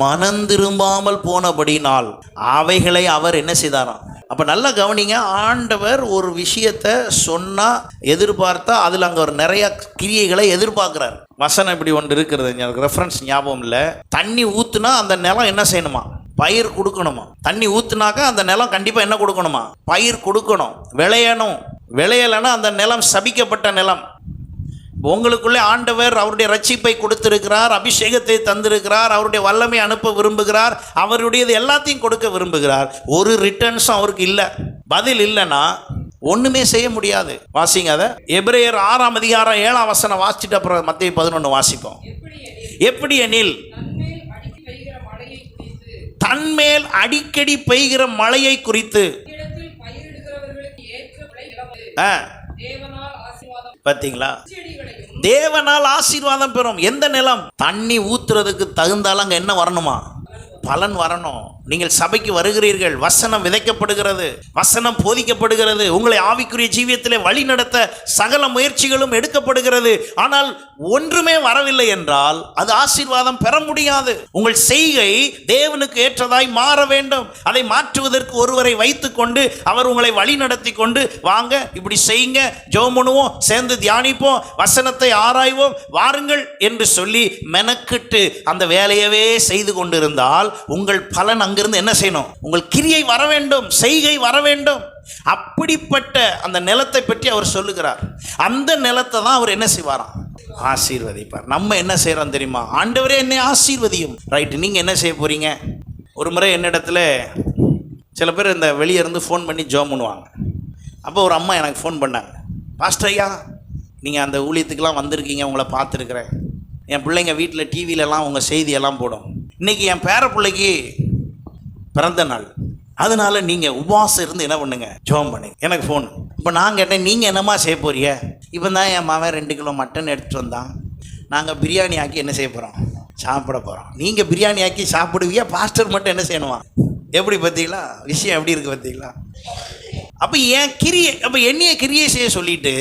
மனந்திரும்பாமல் போனபடினால் அவைகளை அவர் என்ன செய்தாராம்? அப்போ நல்லா கவனிங்க, ஆண்டவர் ஒரு விஷயத்தை சொன்னால் எதிர்பார்த்தா அதில் அங்கே ஒரு நிறைய கிரியைகளை எதிர்பார்க்குறாரு. வசனம் இப்படி ஒன்று இருக்கிறது, எனக்கு ரெஃபரன்ஸ் ஞாபகம் இல்லை. தண்ணி ஊற்றுனா அந்த நிலம் என்ன செய்யணுமா? பயிர் கொடுக்கணுமா? தண்ணி ஊற்றுனாக்கா அந்த நிலம் கண்டிப்பாக என்ன கொடுக்கணுமா? பயிர் கொடுக்கணும், விளையணும். விளையலைன்னா அந்த நிலம் சபிக்கப்பட்ட நிலம். உங்களுக்குள்ளே ஆண்டவர் அவருடைய ரட்சிப்பை கொடுத்திருக்கிறார், அபிஷேகத்தை தந்திருக்கிறார், அவருடைய வல்லமை அனுப்ப விரும்புகிறார், அவருடையது எல்லாத்தையும் கொடுக்க விரும்புகிறார். ஒரு ரிட்டர்ன்ஸும் அவருக்கு இல்லை. பதில் இல்லைன்னா ஒன்றுமே செய்ய முடியாது. வாசிங்க அதை. எபிரேயர் 6:7 வாசிச்சுட்டு அப்புறம் மத்தேயு 11 வாசிப்போம். எப்படி எனில் தன்மேல் அடிக்கடி பெய்கிற மழையை குறித்து பார்த்தீங்களா? தேவனால் ஆசீர்வாதம் பெறும் எந்த நிலம்? தண்ணி ஊத்துறதுக்கு தகுந்தாலும் அங்கே என்ன வரணுமா? பலன் வரணும். நீங்கள் சபைக்கு வருகிறீர்கள், வசனம் விதைக்கப்படுகிறது, வசனம் போதிக்கப்படுகிறது, உங்களை ஆவிக்குரிய ஜீவியத்திலே வழி நடத்த சகல முயற்சிகளும் எடுக்கப்படுகிறது. ஆனால் ஒன்றுமே வரவில்லை என்றால் அது ஆசீர்வாதம் பெற முடியாது. உங்கள் செய்கை தேவனுக்கு ஏற்றதாய் மாற வேண்டும். அதை மாற்றுவதற்கு ஒருவரை வைத்துக்கொண்டு அவர் உங்களை வழி நடத்தி கொண்டு, வாங்க இப்படி செய்யுங்க, ஜெபம் பண்ணுவோம், சேர்ந்து தியானிப்போம், வசனத்தை ஆராய்வோம், வாருங்கள் என்று சொல்லி மெனக்கிட்டு அந்த வேலையவே செய்து கொண்டிருந்தால் உங்கள் பலன் அங்கிருந்து என்ன செய்யணும்? உங்கள் கிரியை வர வேண்டும், செய்கை வர வேண்டும். அப்படிப்பட்ட அந்த நிலத்தை பற்றி அவர் சொல்லுகிறார். அந்த நிலத்தை தான் அவர் என்ன செய்வாராம்? ஆசீர்வதிப்பார். நம்ம என்ன செய்யறோம் தெரியுமா? ஆண்டவரே என்னை ஆசீர்வதியும். ரைட், நீங்க என்ன செய்ய போறீங்க? ஒரு முறை என்னிடத்துல சில பேர் இந்த வெளியே இருந்து ஃபோன் பண்ணி ஜெபம் பண்ணுவாங்க. அப்போ ஒரு அம்மா எனக்கு ஃபோன் பண்ணாங்க, பாஸ்டர் ஐயா, நீங்கள் அந்த ஊழியத்துக்கெலாம் வந்திருக்கீங்க, உங்களை பார்த்துருக்குறேன், என் பிள்ளைங்க வீட்டில் டிவிலெலாம் உங்கள் செய்தியெல்லாம் போடும், இன்றைக்கி என் பேர பிள்ளைக்கு பிறந்த நாள், அதனால் நீங்கள் உபவாசம் இருந்து என்ன பண்ணுங்க, ஜெபம் பண்ணுங்க. எனக்கு ஃபோன். இப்போ நான் கேட்டேன், நீங்கள் என்னம்மா செய்ய போறீங்க? இப்போ தான் என் மாவன் 2 கிலோ மட்டன் எடுத்துகிட்டு வந்தான், நாங்கள் பிரியாணி ஆக்கி என்ன செய்ய போகிறோம்? சாப்பிட போகிறோம். நீங்கள் பிரியாணி ஆக்கி சாப்பிடுவீங்க, பாஸ்டர் மட்டும் என்ன செய்யணுமா? எப்படி பார்த்தீங்களா விஷயம்? எப்படி இருக்குது பார்த்தீங்களா? அப்போ என் கிரியை, அப்போ என்னைய கிரியை செய்ய சொல்லிட்டு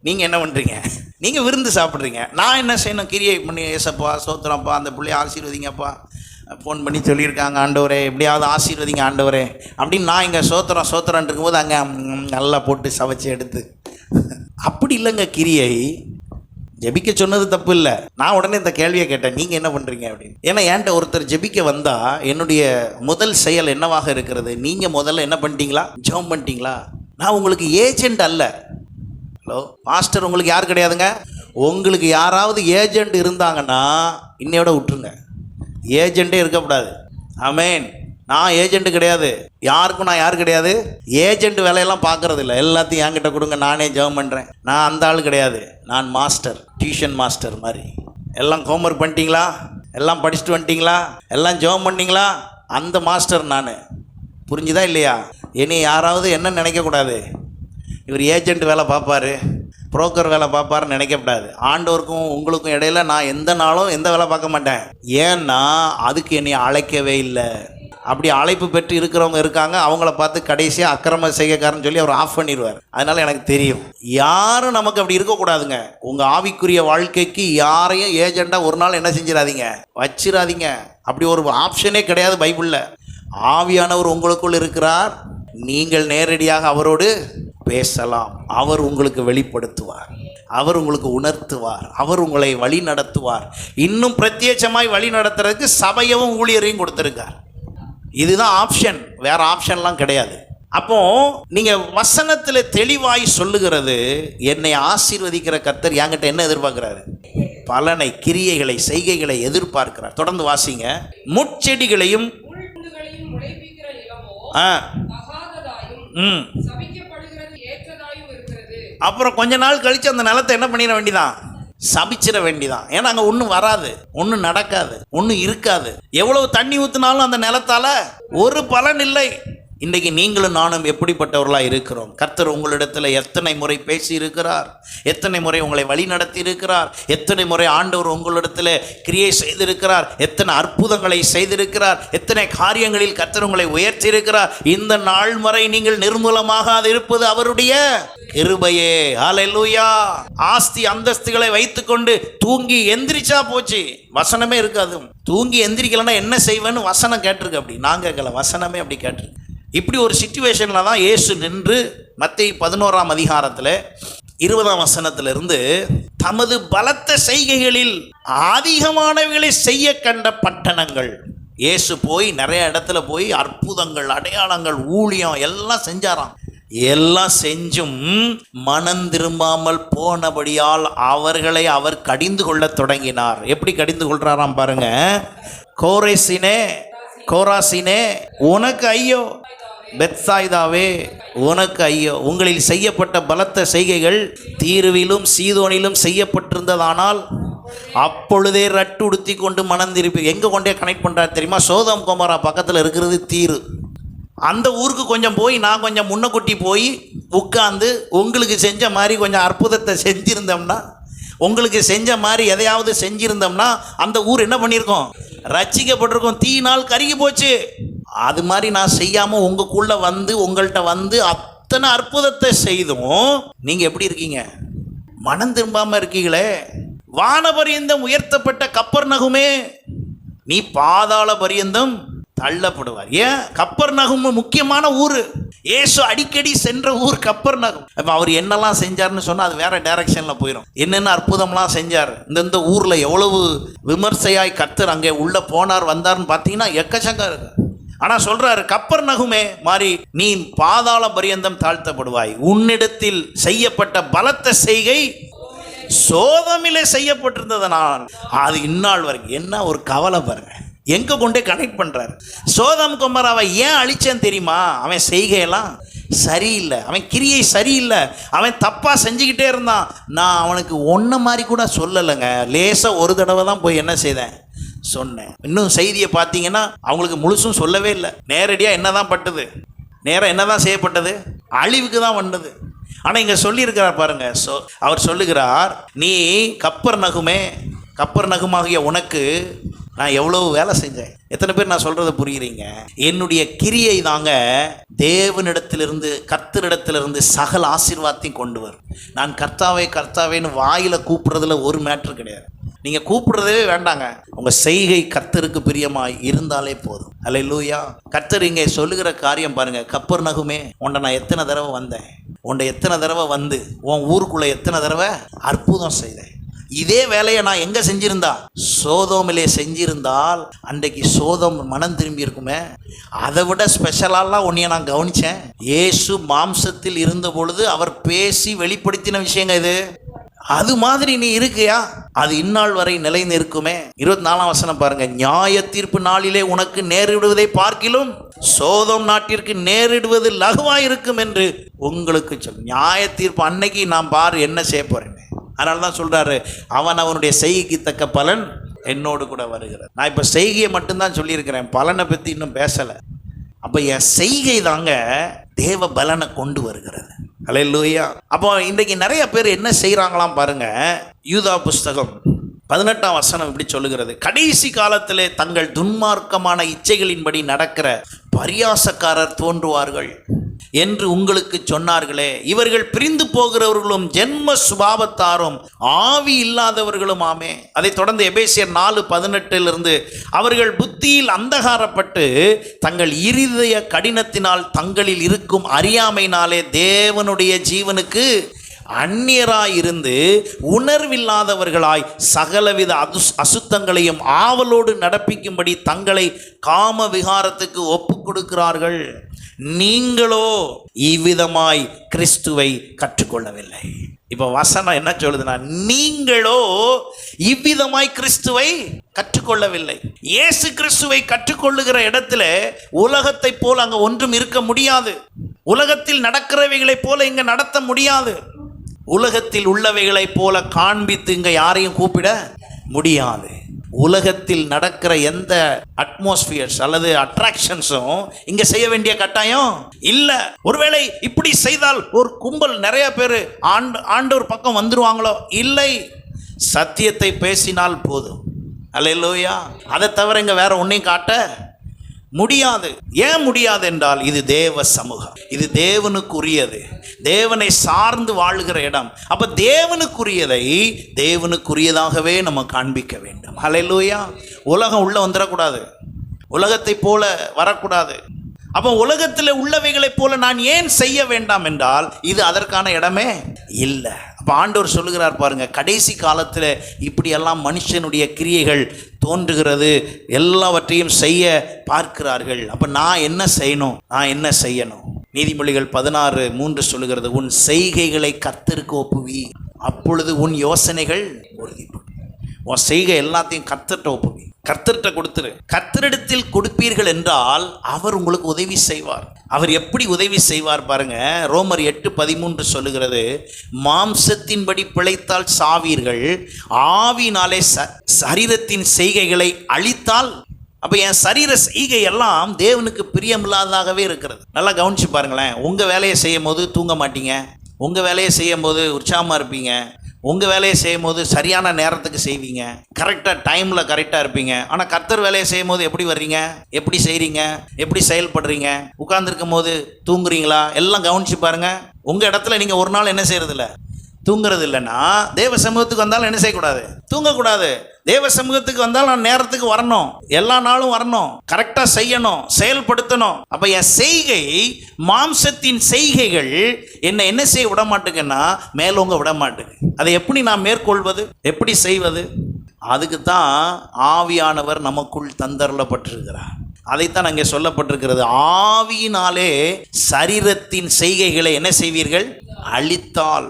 நீங்கள் என்ன பண்ணுறீங்க? நீங்கள் விருந்து சாப்பிட்றீங்க. நான் என்ன செய்யணும்? கிரியை பண்ணி, ஏசப்பா சோத்திரப்பா, அந்த பிள்ளைய ஆசீர்வதிங்கப்பா, ஃபோன் பண்ணி சொல்லியிருக்காங்க, ஆண்டவரே எப்படியாவது ஆசீர்வதிங்க ஆண்டவரே அப்படின்னு நான் இங்கே சோத்திரம் இருக்கும்போது அங்கே நல்லா போட்டு சமைச்சு எடுத்து, அப்படி இல்லைங்க கிரியை. ஜெபிக்க சொன்னது தப்பு இல்லை. நான் உடனே இந்த கேள்வியை கேட்டேன், நீங்கள் என்ன பண்ணுறீங்க அப்படின்னு. ஏன்னா என்கிட்ட ஒருத்தர் ஜெபிக்க வந்தால் என்னுடைய முதல் செயல் என்னவாக இருக்கிறது? நீங்கள் முதல்ல என்ன பண்ணிட்டீங்களா? ஜெபம் பண்ணிட்டீங்களா? நான் உங்களுக்கு ஏஜெண்ட் அல்ல. ஹலோ மாஸ்டர், உங்களுக்கு யார் கிடையாதுங்க. உங்களுக்கு யாராவது ஏஜெண்ட் இருந்தாங்கன்னா இன்னையோட விட்டுருங்க, ஏஜெண்ட்டே இருக்கக்கூடாது. ஆமேன். நான் ஏஜென்ட் கிடையாது, யாருக்கும் நான் யார் கிடையாது. ஏஜென்ட் வேலையெல்லாம் பார்க்கறது இல்லை, எல்லாத்தையும் என்கிட்ட கொடுங்க, நானே ஜெபம் பண்ணுறேன். நான் அந்த ஆள் கிடையாது. நான் மாஸ்டர், டியூஷன் மாஸ்டர் மாதிரி. எல்லாம் ஹோம்ஒர்க் பண்ணிட்டீங்களா? எல்லாம் படிச்சுட்டு வந்துட்டீங்களா, எல்லாம் ஜெபம் பண்ணிங்களா, அந்த மாஸ்டர் நான். புரிஞ்சுதா இல்லையா? இனி யாராவது என்ன நினைக்கக்கூடாது, இவர் ஏஜென்ட் வேலை பார்ப்பார், புரோக்கர் வேலை பார்ப்பாருன்னு நினைக்கக்கூடாது. ஆண்டவருக்கும் உங்களுக்கும் இடையில நான் எந்த நாளும் எந்த வேலை பார்க்க மாட்டேன். ஏன்னா அதுக்கு என்னை அழைக்கவே இல்லை. அப்படி அழைப்பு பெற்று இருக்கிறவங்க இருக்காங்க, அவங்கள பார்த்து கடைசியாக அக்கிரம செய்கைக்காரன்னு சொல்லி அவர் ஆஃப் பண்ணிடுவார். அதனால் எனக்கு தெரியும், யாரும் நமக்கு அப்படி இருக்கக்கூடாதுங்க. உங்கள் ஆவிக்குரிய வாழ்க்கைக்கு யாரையும் ஏஜெண்டாக ஒரு நாள் என்ன செஞ்சிடாதீங்க, வச்சிடாதீங்க. அப்படி ஒரு ஆப்ஷனே கிடையாது பைபிளில். ஆவியானவர் உங்களுக்குள் இருக்கிறார், நீங்கள் நேரடியாக அவரோடு பேசலாம். அவர் உங்களுக்கு வெளிப்படுத்துவார், அவர் உங்களுக்கு உணர்த்துவார், அவர் உங்களை வழி நடத்துவார். இன்னும் பிரத்யேகமாய் வழி நடத்துறதுக்கு சபையவும் ஊழியரையும் கொடுத்துருக்கார். இதுதான் ஆப்ஷன், வேற ஆப்ஷன்லாம் கிடையாது. அப்போ நீங்க வசனத்தில் தெளிவாய் சொல்லுகிறது, என்னை ஆசீர்வதிக்கிற கர்த்தர் என்கிட்ட என்ன எதிர்பார்க்கிறாரு? பலனை, கிரியைகளை, செய்கைகளை எதிர்பார்க்கிறார். தொடர்ந்து வாசிங்க. முட்செடிகளையும் அப்புறம் கொஞ்ச நாள் கழிச்சு அந்த நிலத்தை என்ன பண்ணிட வேண்டியதான், சபிச்சிட வேண்டிதான். ஏன்னா அங்கே ஒன்றும் வராது, ஒன்றும் நடக்காது, ஒன்றும் இருக்காது. எவ்வளவு தண்ணி ஊற்றினாலும் அந்த நிலத்தால ஒரு பலன் இல்லை. இன்றைக்கு நீங்களும் நானும் எப்படிப்பட்டவர்களாக இருக்கிறோம்? கர்த்தர் உங்களிடத்தில் எத்தனை முறை பேசி இருக்கிறார், எத்தனை முறை உங்களை வழி நடத்தி இருக்கிறார், எத்தனை முறை ஆண்டவர் உங்களிடத்தில் கிரியை செய்திருக்கிறார், எத்தனை அற்புதங்களை செய்திருக்கிறார், எத்தனை காரியங்களில் கர்த்தர் உங்களை உயர்த்தி இருக்கிறார். இந்த நாள் வரை நீங்கள் நிர்மூலமாக இருப்பது அவருடைய கிருபையே. ஹல்லேலூயா. ஆஸ்தி அந்தஸ்துகளை வைத்துக்கொண்டு தூங்கி எந்திரிச்சா போச்சு, வசனமே இருக்காது. தூங்கி எந்திரிக்கலன்னா என்ன செய்வேன்னு வசனம் கேட்டிருக்கு. அப்படி நான் கேட்கல, வசனமே அப்படி கேட்டிருக்கு. இப்படி ஒரு சிச்சுவேஷனில் தான் இயேசு நின்று மத்தேயு 11ஆம் அதிகாரத்தில் 20ஆம் வசனத்திலிருந்து தமது பலத்த செய்கைகளில் அதிகமானவைகளை செய்ய கண்ட பட்டணங்கள். இயேசு போய் நிறைய இடத்துல போய் அற்புதங்கள், அடையாளங்கள், ஊழியம் எல்லாம் செஞ்சாராம். எல்லாம் செஞ்சும் மனம் திரும்பாமல் போனபடியால் அவர்களை அவர் கடிந்து கொள்ள தொடங்கினார். எப்படி கடிந்து கொள்றாராம் பாருங்க. கோராசினே உனக்கு ஐயோ, பெத்சாய்தாவே உனக்கு ஐயோ, உங்களில் செய்யப்பட்ட பலத்த செய்கைகள் தீருவிலும் சீதோனிலும் செய்யப்பட்டிருந்ததானால் அப்பொழுதே ரட்டு உடுத்தி கொண்டு மனம் திருப்பி. எங்கே கொண்டே கனெக்ட் பண்ணுறாரு தெரியுமா? சோதம் கொமரா பக்கத்தில் இருக்கிறது தீரு. அந்த ஊருக்கு கொஞ்சம் போய் நான் கொஞ்சம் முன்னக்குட்டி போய் உட்காந்து உங்களுக்கு செஞ்ச மாதிரி கொஞ்சம் அற்புதத்தை செஞ்சுருந்தோம்னா, உங்களுக்கு செஞ்ச மாதிரி எதையாவது செஞ்சுருந்தோம்னா அந்த ஊர் என்ன பண்ணியிருக்கோம்? ரட்சிக்கப்பட்டிருக்கோம். தீயினால் கருகி போச்சு. அது மாதிரி நான் செய்யாமல் உங்களுக்குள்ளே வந்து உங்கள்கிட்ட வந்து அத்தனை அற்புதத்தை செய்தும் நீங்கள் எப்படி இருக்கீங்க? மனம் திரும்பாமல் இருக்கீங்களே. வான பரியந்தம் உயர்த்தப்பட்ட கப்பர்நகுமே, நீ பாதாள பரியந்தம் தள்ளப்படுவார். ஏன்? கப்பர்நகும் முக்கியமான ஊர், இயேசு அடிக்கடி சென்ற ஊர் கப்பர்நகும். அப்போ அவர் என்னெல்லாம் செஞ்சார்னு சொன்னால் அது வேற டைரக்ஷனில் போயிடும். என்னென்ன அற்புதம்லாம் செஞ்சார், இந்த ஊரில் எவ்வளவு விமர்சையாய் கர்த்தர் அங்கே உள்ளே போனார் வந்தார்னு பார்த்தீங்கன்னா எக்கச்சக்கம் இருக்கு. ஆனால் சொல்றாரு, கப்பர்நகுமே மாறி நீ பாதாள பரியந்தம் தாழ்த்தப்படுவாய். உன்னிடத்தில் செய்யப்பட்ட பலத்த செய்கை சோதமிலே செய்யப்பட்டிருந்ததனால் அது இந்நாள் வரைக்கும். என்ன ஒரு கவலை பாருங்க, எங்க கொண்டே கனெக்ட் பண்றாரு. சோதம் கொமராவை ஏன் அழிச்சேன்னு தெரியுமா? அவன் செய்கையெல்லாம் சரியில்லை, அவன் கிரியை சரியில்லை, அவன் தப்பா செஞ்சுக்கிட்டே இருந்தான். நான் அவனுக்கு ஒன்ன மாதிரி கூட சொல்லலைங்க, லேசா ஒரு தடவை தான் போய் என்ன செய்தேன் சொன்னேன். இன்னும் செய்தியை பார்த்தீங்கன்னா அவங்களுக்கு முழுசும் சொல்லவே இல்லை. நேரடியாக என்னதான் பட்டது, நேரம் என்னதான் செய்யப்பட்டது, அழிவுக்கு தான் வந்தது. ஆனால் இங்கே சொல்லியிருக்கிறார் பாருங்க. அவர் சொல்லுகிறார், நீ கப்பர்நகுமாகிய உனக்கு நான் எவ்வளவு வேலை செஞ்சேன். எத்தனை பேர் நான் சொல்றதை புரியுறீங்க? என்னுடைய கிரியை தாங்க தேவனிடத்திலிருந்து, கர்த்தரிடத்திலிருந்து சகல ஆசீர்வாதத்தையும் கொண்டு வரும். நான் கர்த்தாவேன்னு வாயில கூப்பிடுறதுல ஒரு மேட்ரு கிடையாது. நீங்க கூப்பிடுறதே வேண்டாங்க, உங்க செய்கை கர்த்தருக்கு பிரியமாய் இருந்தாலே போதும். அல்லேலூயா. கர்த்தர் இங்கே சொல்லுகிற காரியம் பாருங்க. கப்பர்நகுமே, உன்னை நான் எத்தனை தடவை வந்தேன், உன்னை எத்தனை தடவை வந்து உன் ஊருக்குள்ள எத்தனை தடவை அற்புதம் செய்தேன். இதே வேலையை நான் எங்க செஞ்சிருந்தா, சோதோமிலே செஞ்சிருந்தால் அன்றைக்கு சோதம் மனம் திரும்பி இருக்குமே. அதை விட ஸ்பெஷலாலாம் உன்னைய நான் கவனிச்சேன். இயேசு மாம்சத்தில் இருந்த பொழுது அவர் பேசி வெளிப்படுத்தின விஷயங்க இது. அது மாதிரி நீ இருக்கியா? அது இந்நாள் வரை நிலைந்து இருக்குமே. 24ஆம் வசனம் பாருங்க. நியாய தீர்ப்பு நாளிலே உனக்கு நேரிடுவதை பார்க்கிலும் சோதம் நாட்டிற்கு நேரிடுவது லகுவாயிருக்கும் என்று உங்களுக்கு சொல். நியாய தீர்ப்பு அன்னைக்கு நான் பாரு என்ன செய்ய போறேன். அதனால தான் சொல்றாரு, அவன் அவனுடைய செய்கைக்கு தக்க பலன் என்னோடு கூட வருகிறது. நான் இப்போ செய்கையை மட்டும்தான் சொல்லியிருக்கிறேன், பலனை பற்றி இன்னும் பேசலை. அப்போ என் செய்கை தாங்க தேவ பலனை கொண்டு வருகிறது. அல்லேலூயா. அப்போ இன்றைக்கு நிறைய பேர் என்ன செய்கிறாங்களாம் பாருங்க. யூதா புஸ்தகம் 18ஆம் வசனம் இப்படி சொல்லுகிறது, கடைசி காலத்திலே தங்கள் துன்மார்க்கமான இச்சைகளின்படி நடக்கிற பரியாசக்காரர் தோன்றுவார்கள் என்று உங்களுக்கு சொன்னார்களே, இவர்கள் பிரிந்து போகிறவர்களும் ஜென்ம சுபாவத்தாரும் ஆவி இல்லாதவர்களும் ஆமே. அதை தொடர்ந்து எபேசியர் 4:18 அவர்கள் புத்தியில் அந்தகாரப்பட்டு தங்கள் இருதய கடினத்தினால் தங்களில் இருக்கும் அறியாமையினாலே தேவனுடைய ஜீவனுக்கு அந்நியராயிருந்து உணர்வில்லாதவர்களாய் சகலவித அசுத்தங்களையும் ஆவலோடு நடப்பிக்கும்படி தங்களை காம விகாரத்துக்கு ஒப்பு கொடுக்கிறார்கள். நீங்களோ இவ்விதமாய் கிறிஸ்துவை கற்றுக்கொள்ளவில்லை. இப்போ வசனம் என்ன சொல்லுதுன்னா, நீங்களோ இவ்விதமாய் கிறிஸ்துவை கற்றுக்கொள்ளவில்லை. இயேசு கிறிஸ்துவை கற்றுக்கொள்ளுகிற இடத்துல உலகத்தை போல அங்கே ஒன்றும் இருக்க முடியாது. உலகத்தில் நடக்கிறவைகளைப் போல இங்கே நடத்த முடியாது. உலகத்தில் உள்ளவைகளைப் போல காண்பித்து இங்கே யாரையும் கூப்பிட முடியாது. உலகத்தில் நடக்கிற எந்த அட்மாஸ்பியர்ஸ் அல்லது அட்ராக்ஷன்ஸும் இங்கே செய்ய வேண்டிய கட்டாயம் இல்லை. ஒருவேளை இப்படி செய்தால் ஒரு கும்பல் நிறைய பேர் ஆண்டவர் பக்கம் வந்துருவாங்களோ? இல்லை. சத்தியத்தை பேசினால் போதும். அல்லேலூயா. அதை தவிர இங்கே வேற ஒன்றையும் காட்ட முடியாது. ஏன் முடியாது என்றால் இது தேவ சமூகம், இது தேவனுக்குரியது, தேவனை சார்ந்து வாழுகிற இடம். அப்போ தேவனுக்குரியதை தேவனுக்குரியதாகவே நம்ம காண்பிக்க வேண்டும். ஹல்லேலூயா. உலகம் உள்ள வந்துடக்கூடாது, உலகத்தை போல வரக்கூடாது. அப்போ உலகத்தில் உள்ளவைகளைப் போல நான் ஏன் செய்ய வேண்டாம் என்றால் இது அதற்கான இடமே இல்லை. அப்போ ஆண்டவர் சொல்லுகிறார் பாருங்க, கடைசி காலத்தில் இப்படியெல்லாம் மனுஷனுடைய கிரியைகள் தோன்றுகிறது, எல்லாவற்றையும் செய்ய பார்க்கிறார்கள். அப்போ நான் என்ன செய்யணும், நான் என்ன செய்யணும்? நீதிமொழிகள் 16:3 சொல்லுகிறது, உன் செய்கைகளை கர்த்தருக்கு ஒப்புவி, அப்பொழுது உன் யோசனைகள் உறுதிப்படும். உன் செய்கை எல்லாத்தையும் கர்த்தர்கிட்ட ஒப்புவி, கர்த்தர்கிட்ட கொடுத்துரு. கர்த்தரிடத்தில் கொடுப்பீர்கள் என்றால் அவர் உங்களுக்கு உதவி செய்வார். அவர் எப்படி உதவி செய்வார் பாருங்க. ரோமர் 8:13 சொல்லுகிறது, மாம்சத்தின்படி பிழைத்தால் சாவீர்கள், ஆவினாலே சரீரத்தின் செய்கைகளை அழித்தால். அப்போ என் சரீர செய்கை எல்லாம் தேவனுக்கு பிரியமில்லாததாகவே இருக்கிறது. நல்லா கவனிச்சு பாருங்களேன். உங்கள் வேலையை செய்யும் போது தூங்க மாட்டீங்க, உங்கள் வேலையை செய்யும் போது உற்சாகமாக இருப்பீங்க, உங்கள் வேலையை செய்யும் போது சரியான நேரத்துக்கு செய்வீங்க, கரெக்டாக டைமில் கரெக்டாக இருப்பீங்க. ஆனால் கர்த்தர் வேலையை செய்யும் போது எப்படி வர்றீங்க, எப்படி செய்கிறீங்க, எப்படி செயல்படுறீங்க, உட்கார்ந்துருக்கும் போது தூங்குறீங்களா? எல்லாம் கவனிச்சு பாருங்கள். உங்கள் இடத்துல நீங்கள் ஒரு நாள் என்ன செய்கிறதில்ல, தூங்குறது இல்லைன்னா தேவ சமூகத்துக்கு வந்தாலும் என்ன செய்யக்கூடாது, தூங்கக்கூடாது. தேவ சமூகத்துக்கு வந்தால் நான் நேரத்துக்கு வரணும், எல்லா நாளும் வரணும், கரெக்டாக செய்யணும், செயல்படுத்தணும். அப்போ என் செய்கை, மாம்சத்தின் செய்கைகள் என்ன செய்ய விட மாட்டேங்கன்னா மேலோங்க விட மாட்டேங்க. அதை எப்படி நான் மேற்கொள்வது, எப்படி செய்வது? அதுக்கு தான் ஆவியானவர் நமக்குள் தந்தரப்பட்டிருக்கிறார். அதைத்தான் அங்கே சொல்லப்பட்டிருக்கிறது, ஆவியினாலே சரீரத்தின் செய்கைகளை என்ன செய்வீர்கள், அழித்தால்.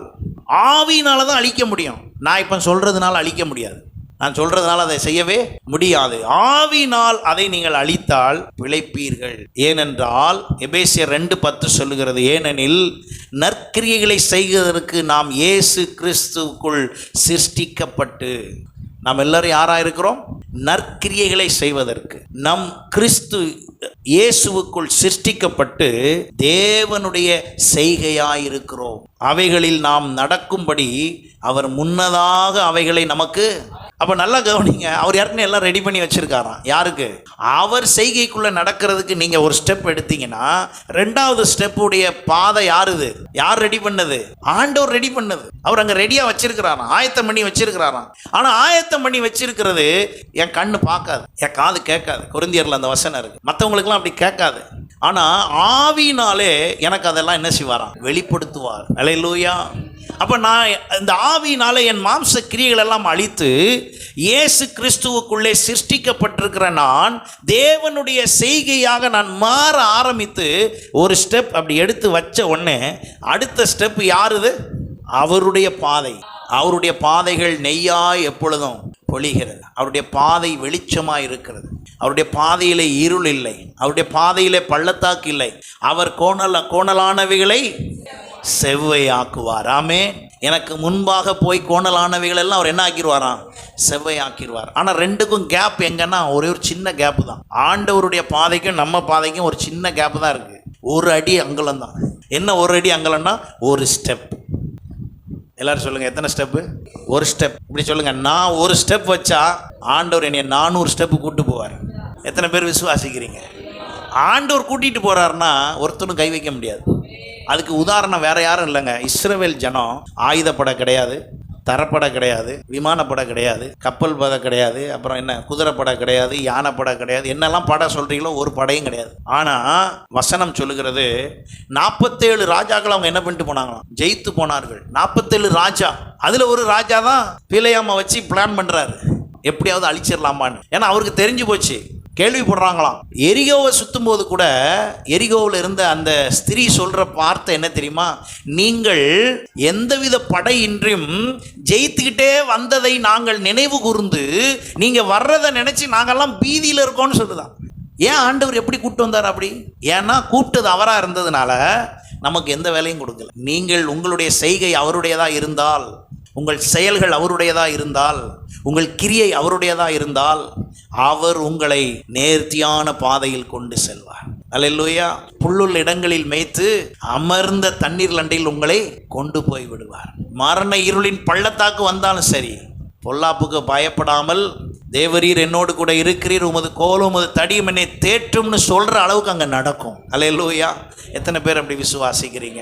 ஆவியினால தான் அழிக்க முடியும். நான் இப்போ சொல்றதுனால அழிக்க முடியாது, நான் சொல்றதுனால அதை செய்யவே முடியாது. ஆவியினால் அதை நீங்கள் அழித்தால் பிழைப்பீர்கள். ஏனென்றால் எபேசியர் 2:10 சொல்லுகிறது, ஏனெனில் நற்கிரியைகளை செய்வதற்கு நாம் இயேசு கிறிஸ்துவுக்குள் சிருஷ்டிக்கப்பட்டு. நாம் எல்லாரும் யாராக இருக்கிறோம்? நற்கிரியைகளை செய்வதற்கு நம் கிறிஸ்து இயேசுவுக்குள் சிருஷ்டிக்கப்பட்டு தேவனுடைய செய்கையாயிருக்கிறோம். அவைகளில் நாம் நடக்கும்படி அவர் முன்னதாக அவைகளை நமக்கு. அப்போ நல்லா கவனிங்க, அவர் யாருக்குன்னு எல்லாம் ரெடி பண்ணி வச்சிருக்காராம். யாருக்கு? அவர் செய்கைக்குள்ளே நடக்கிறதுக்கு நீங்கள் ஒரு ஸ்டெப் எடுத்தீங்கன்னா ரெண்டாவது ஸ்டெப்புடைய பாதை யாருது? யார் ரெடி பண்ணது? ஆண்டவர் ரெடி பண்ணது. அவர் அங்கே ரெடியாக வச்சிருக்கிறாராம், ஆயத்தம் பண்ணி வச்சிருக்கிறாராம். ஆனால் ஆயத்தம் பண்ணி வச்சிருக்கிறது என் கண்ணு பார்க்காது, என் காது கேட்காது. கொரிந்தியரில் அந்த வசனம் இருக்கு. மற்றவங்களுக்கெல்லாம் அப்படி கேட்காது. ஆனால் ஆவியினாலே எனக்கு அதெல்லாம் என்ன செய்வாராம், வெளிப்படுத்துவார். அல்லேலூயா. அப்போ நான் இந்த ஆவியினாலே என் மாம்ச கிரியைகள் எல்லாம் அழித்து இயேசு கிறிஸ்துவுக்குள்ளே சிருஷ்டிக்கப்பட்டிருக்கிற நான் தேவனுடைய செய்கையாக நான் மாற ஆரம்பித்து ஒரு ஸ்டெப் அப்படி எடுத்து வச்ச உடனே அடுத்த ஸ்டெப் யாருது? அவருடைய பாதை. அவருடைய பாதைகள் நெய்யாய் எப்பொழுதும் பொழிகிறது. அவருடைய பாதை வெளிச்சமாக இருக்கிறது. அவருடைய பாதையிலே இருள் இல்லை, அவருடைய பாதையிலே பள்ளத்தாக்கு இல்லை. அவர் கோணலானவைகளை செவ்வையாக்குவார். ஆமே. எனக்கு முன்பாக போய் கோணலானவைகள் எல்லாம் அவர் என்ன ஆக்கிடுவாராம்? செவ்வையாக்கிடுவார். ஆனால் ரெண்டுக்கும் கேப் எங்கன்னா ஒரே ஒரு சின்ன கேப்பு தான். ஆண்டவருடைய பாதைக்கும் நம்ம பாதைக்கும் ஒரு சின்ன கேப்பு தான் இருக்குது. ஒரு அடி அங்கலம் தான். என்ன ஒரு அடி அங்கலம்னா ஒரு ஸ்டெப். எல்லாரும் சொல்லுங்கள், எத்தனை ஸ்டெப்பு? ஒரு ஸ்டெப். இப்படி சொல்லுங்கள், நான் ஒரு ஸ்டெப் வச்சா ஆண்டவர் என்னை 400 ஸ்டெப்பு கூப்பிட்டு போவார். எத்தனை பேர் விசுவாசிக்கிறீங்க? ஆண்டவர் கூட்டிகிட்டு போகிறாருன்னா ஒருத்தரும் கை வைக்க முடியாது. அதுக்கு உதாரணம் வேறு யாரும் இல்லைங்க. இஸ்ரவேல் ஜனம் ஆயுதப்படை கிடையாது, தரப்படை கிடையாது, விமானப்படை கிடையாது, கப்பல் படை கிடையாது, அப்புறம் என்ன குதிரைப்படை கிடையாது, யானைப்படை கிடையாது, என்னெல்லாம் படை சொல்கிறீங்களோ ஒரு படையும் கிடையாது. ஆனால் வசனம் சொல்லுகிறது 47 ராஜாக்கள் அவங்க என்ன பண்ணிட்டு போனாங்களாம்? ஜெயித்து போனார்கள். 47 ராஜா. அதில் ஒரு ராஜா தான் பிலேயாமை வச்சு பிளான் பண்ணுறாரு, எப்படியாவது அழிச்சிடலாமான்னு. ஏன்னா அவருக்கு தெரிஞ்சு போச்சு, கேள்விப்படுறாங்களாம். எரிகோவை சுற்றும் போது கூட எரிகோவில் இருந்த அந்த ஸ்திரீ சொல்கிற வார்த்தை என்ன தெரியுமா? நீங்கள் எந்தவித படையின்றியும் ஜெயித்துக்கிட்டே வந்ததை நாங்கள் நினைவு கூர்ந்து நீங்கள் வர்றதை நினச்சி நாங்கள்லாம் பீதியில் இருக்கோம்னு சொல்லுதான். ஏன் ஆண்டவர் எப்படி கூப்பிட்டு வந்தார் அப்படி? ஏன்னா கூப்பிட்டது அவராக இருந்ததுனால நமக்கு எந்த வேலையும் கொடுக்கல. நீங்கள் உங்களுடைய செய்கை அவருடையதாக இருந்தால், உங்கள் செயல்கள் அவருடையதாக இருந்தால், உங்கள் கிரியை அவருடையதாக இருந்தால், அவர் உங்களை நேர்த்தியான பாதையில் கொண்டு செல்வார். அல்லேலூயா. புல்லுள்ள இடங்களில் மேய்த்து அமர்ந்த தண்ணீர் லண்டையில் உங்களை கொண்டு போய் விடுவார். மரண இருளின் பள்ளத்தாக்கு வந்தாலும் சரி, பொல்லாப்புக்கு பயப்படாமல் தேவரீர் என்னோடு கூட இருக்கிறீர், உமது கோலும் உமது தடியும் என்னை தேற்றும்னு சொல்கிற அளவுக்கு அங்கே நடக்கும். அல்லேலூயா. எத்தனை பேர் அப்படி விசுவாசிக்கிறீங்க?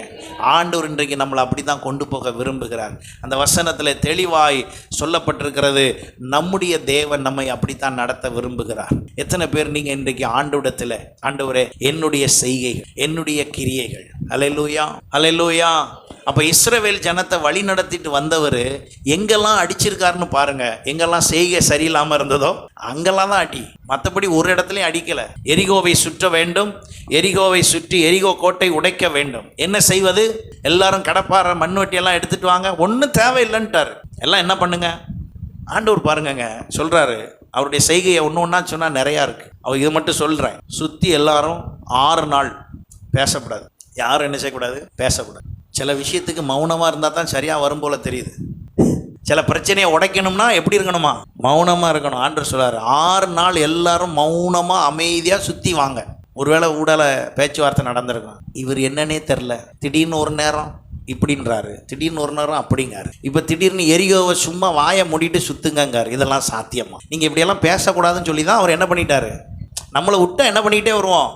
ஆண்டவர் இன்றைக்கு நம்மளை அப்படி தான் கொண்டு போக விரும்புகிறார். அந்த வசனத்தில் தெளிவாய் சொல்லப்பட்டிருக்கிறது, நம்முடைய தேவன் நம்மை அப்படித்தான் நடத்த விரும்புகிறார். எத்தனை பேர் நீங்கள் இன்றைக்கு ஆண்டவரிடத்தில், ஆண்டவரே என்னுடைய செய்கைகள், என்னுடைய கிரியைகள், அல்லேலூயா அல்லேலூயா. அப்போ இஸ்ரவேல் ஜனத்தை வழி நடத்திட்டு வந்தவர் எங்கெல்லாம் அடிச்சிருக்காருன்னு பாருங்கள். எங்கெல்லாம் செய்கை சரியில்லாமல் இருந்ததோ அங்கெல்லாம் தான் அடி, மற்றபடி ஒரு இடத்துலையும் அடிக்கலை. எரிகோவை சுற்ற வேண்டும், எரிகோவை சுற்றி எரிகோ கோட்டை உடைக்க வேண்டும். என்ன செய்வது? எல்லாரும் கடப்பாறை மண்வெட்டியெல்லாம் எடுத்துகிட்டு வாங்க, ஒன்றும் தேவையில்லைன்ட்டார். எல்லாம் என்ன பண்ணுங்க? ஆண்டவர் பாருங்கங்க சொல்கிறாரு, அவருடைய செய்கையை ஒன்று ஒன்றா சொன்னால் நிறையா இருக்குது. அவர் இது மட்டும் சொல்கிறேன், சுற்றி எல்லாரும் 6 நாள் பேசக்கூடாது. யாரும் என்ன செய்யக்கூடாது? பேசக்கூடாது. சில விஷயத்துக்கு மௌனமாக இருந்தால் தான் சரியாக வரும் போல் தெரியுது. சில பிரச்சனையை உடைக்கணும்னா எப்படி இருக்கணுமா? மௌனமாக இருக்கணும். ஆண்டவர் சொல்கிறார், 6 நாள் எல்லாரும் மௌனமாக அமைதியாக சுற்றி வாங்க. ஒருவேளை ஊடலை பேச்சுவார்த்தை நடந்திருக்கும். இவர் என்னன்னே தெரில, திடீர்னு ஒரு நேரம் இப்படின்றாரு, திடீர்னு ஒரு நேரம் அப்படிங்காரு. இப்போ திடீர்னு எரிகோவை சும்மா வாயை மூடிட்டு சுத்துங்கங்காரு. இதெல்லாம் சாத்தியமா? நீங்கள் இப்படியெல்லாம் பேசக்கூடாதுன்னு சொல்லி தான் அவர் என்ன பண்ணிட்டாரு, நம்மளை விட்டா என்ன பண்ணிக்கிட்டே வருவோம்.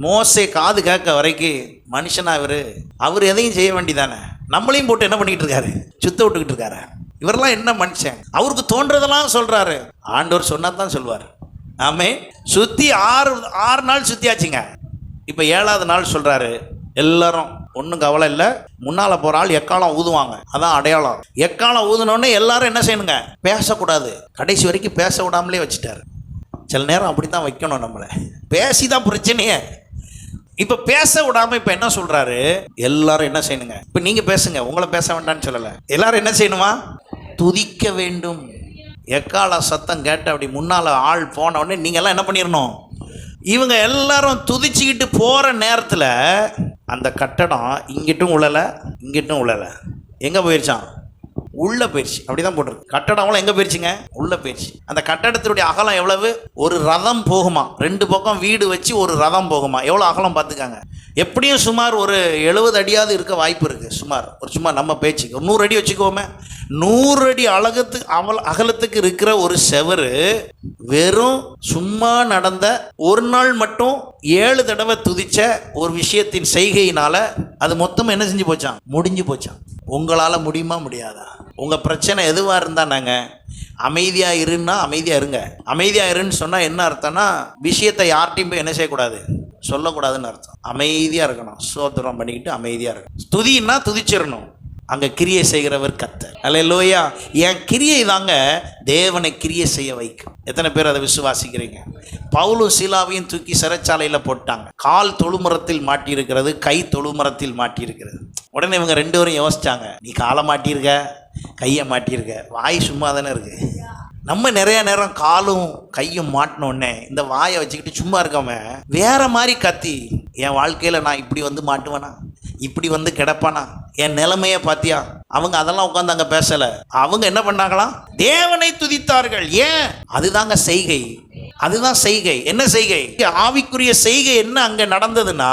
மோசே காது கேட்க வரைக்கும் மனுஷனா அவர் எதையும் செய்ய வேண்டியதானே, நம்மளையும் போட்டு என்ன பண்ணிக்கிட்டு இருக்காரு, சுத்த விட்டுக்கிட்டு இருக்காரு. இவரெல்லாம் என்ன மனுஷன்? அவருக்கு தோன்றதெல்லாம் சொல்கிறாரு. ஆண்டவர் சொன்னா தான் சொல்வார். ஆமே. சுற்றி 6 நாள் சுற்றியாச்சுங்க. இப்போ 7வது நாள் சொல்கிறாரு, எல்லாரும் ஒன்றும் கவலை இல்லை, முன்னால் போகிற ஆள் எக்காலம் ஊதுவாங்க, அதான் அடையாளம். எக்காலம் ஊதுனோடனே எல்லாரும் என்ன செய்யணுங்க? பேசக்கூடாது. கடைசி வரைக்கும் பேச விடாமலே வச்சுட்டாரு. சில நேரம் அப்படி தான் வைக்கணும், நம்மளை பேசி தான் பிரச்சனையே. இப்போ பேச விடாமல் இப்போ என்ன சொல்கிறாரு, எல்லாரும் என்ன செய்யணுங்க? இப்போ நீங்கள் பேசுங்க, உங்களை பேச வேண்டாம்னு சொல்லலை. எல்லாரும் என்ன செய்யணுமா? துதிக்க வேண்டும். எக்கால சத்தம் கேட்டு அப்படி முன்னால் ஆள் போன உடனே நீங்கள்லாம் என்ன பண்ணிடணும்? இவங்க எல்லாரும் துதிச்சுக்கிட்டு போகிற நேரத்தில் அந்த கட்டடம் இங்கிட்டும் உழலை, இங்கிட்டும் உழலை. எங்கே போயிடுச்சான்? உள்ளே போயிடுச்சு. அப்படி தான் போட்டிருக்கு. கட்டடம் எங்கே போயிடுச்சுங்க? உள்ளே போயிடுச்சு. அந்த கட்டடத்தினுடைய அகலம் எவ்வளவு? ஒரு ரதம் போகுமா. 2 பக்கம் வீடு வச்சு ஒரு ரதம் போகுமா. எவ்வளோ அகலம் பார்த்துக்காங்க. எப்படியும் சுமார் ஒரு 70 அடியாவது இருக்க வாய்ப்பு இருக்குது. சும்மா நம்ம பேச்சுக்கு ஒரு 100 அடி வச்சுக்கோமே. 100 அடி அகலத்துக்கு இருக்கிற ஒரு செவரு வெறும் சும்மா நடந்த ஒரு நாள் மட்டும் 7 தடவை துதிச்ச ஒரு விஷயத்தின் செய்கையினால அது மொத்தம் என்ன செஞ்சு போச்சான்? முடிஞ்சு போச்சான். உங்களால் முடியுமா? முடியாதா? உங்கள் பிரச்சனை எதுவாக இருந்தால் நாங்கள் அமைதியாக இருன்னா அமைதியாக இருங்க. அமைதியாக இருன்னு சொன்னால் என்ன அர்த்தம்னா, விஷயத்தை யார்ட்டையும் போய் என்ன செய்யக்கூடாது, சொல்லக்கூடாதுன்னு அர்த்தம். அமைதியாக இருக்கணும். சோத்திரம் பண்ணிக்கிட்டு அமைதியாக இருக்கணும். துதின்னா துதிச்சிடணும். அங்கே கிரியை செய்கிறவர் கர்த்தர். அல்லேலூயா. என் கிரியை தாங்க தேவனை கிரியை செய்ய வைக்கும். எத்தனை பேர் அதை விசுவாசிக்கிறீங்க? பவுலும் சீலாவையும் தூக்கி சிறைச்சாலையில் போட்டாங்க. கால் தொழுமரத்தில் மாட்டியிருக்கிறது, கை தொழுமரத்தில் மாட்டியிருக்கிறது. உடனே இவங்க 2 பேரும் யோசிச்சாங்க, நீ காலை மாட்டியிருக்க, கையை மாட்டியிருக்க, வாய் சும்மா தானே இருக்கு. நம்ம நிறைய நேரம் காலும் கையும் மாட்டினோடனே இந்த வாயை வச்சுக்கிட்டு சும்மா இருக்காம வேற மாதிரி கத்தி, என் வாழ்க்கையில் நான் இப்படி வந்து மாட்டுவேனா, இப்படி வந்து கிடப்பானா? என் நிலைமையை பார்த்தியா? அவங்க அதெல்லாம் உட்காந்து அங்கே பேசலை. அவங்க என்ன பண்ணாங்களாம்? தேவனை துதித்தார்கள். ஏன்? அதுதாங்க செய்கை. அதுதான் செய்கை. என்ன செய்கை? ஆவிக்குரிய செய்கை என்ன அங்கே நடந்ததுன்னா,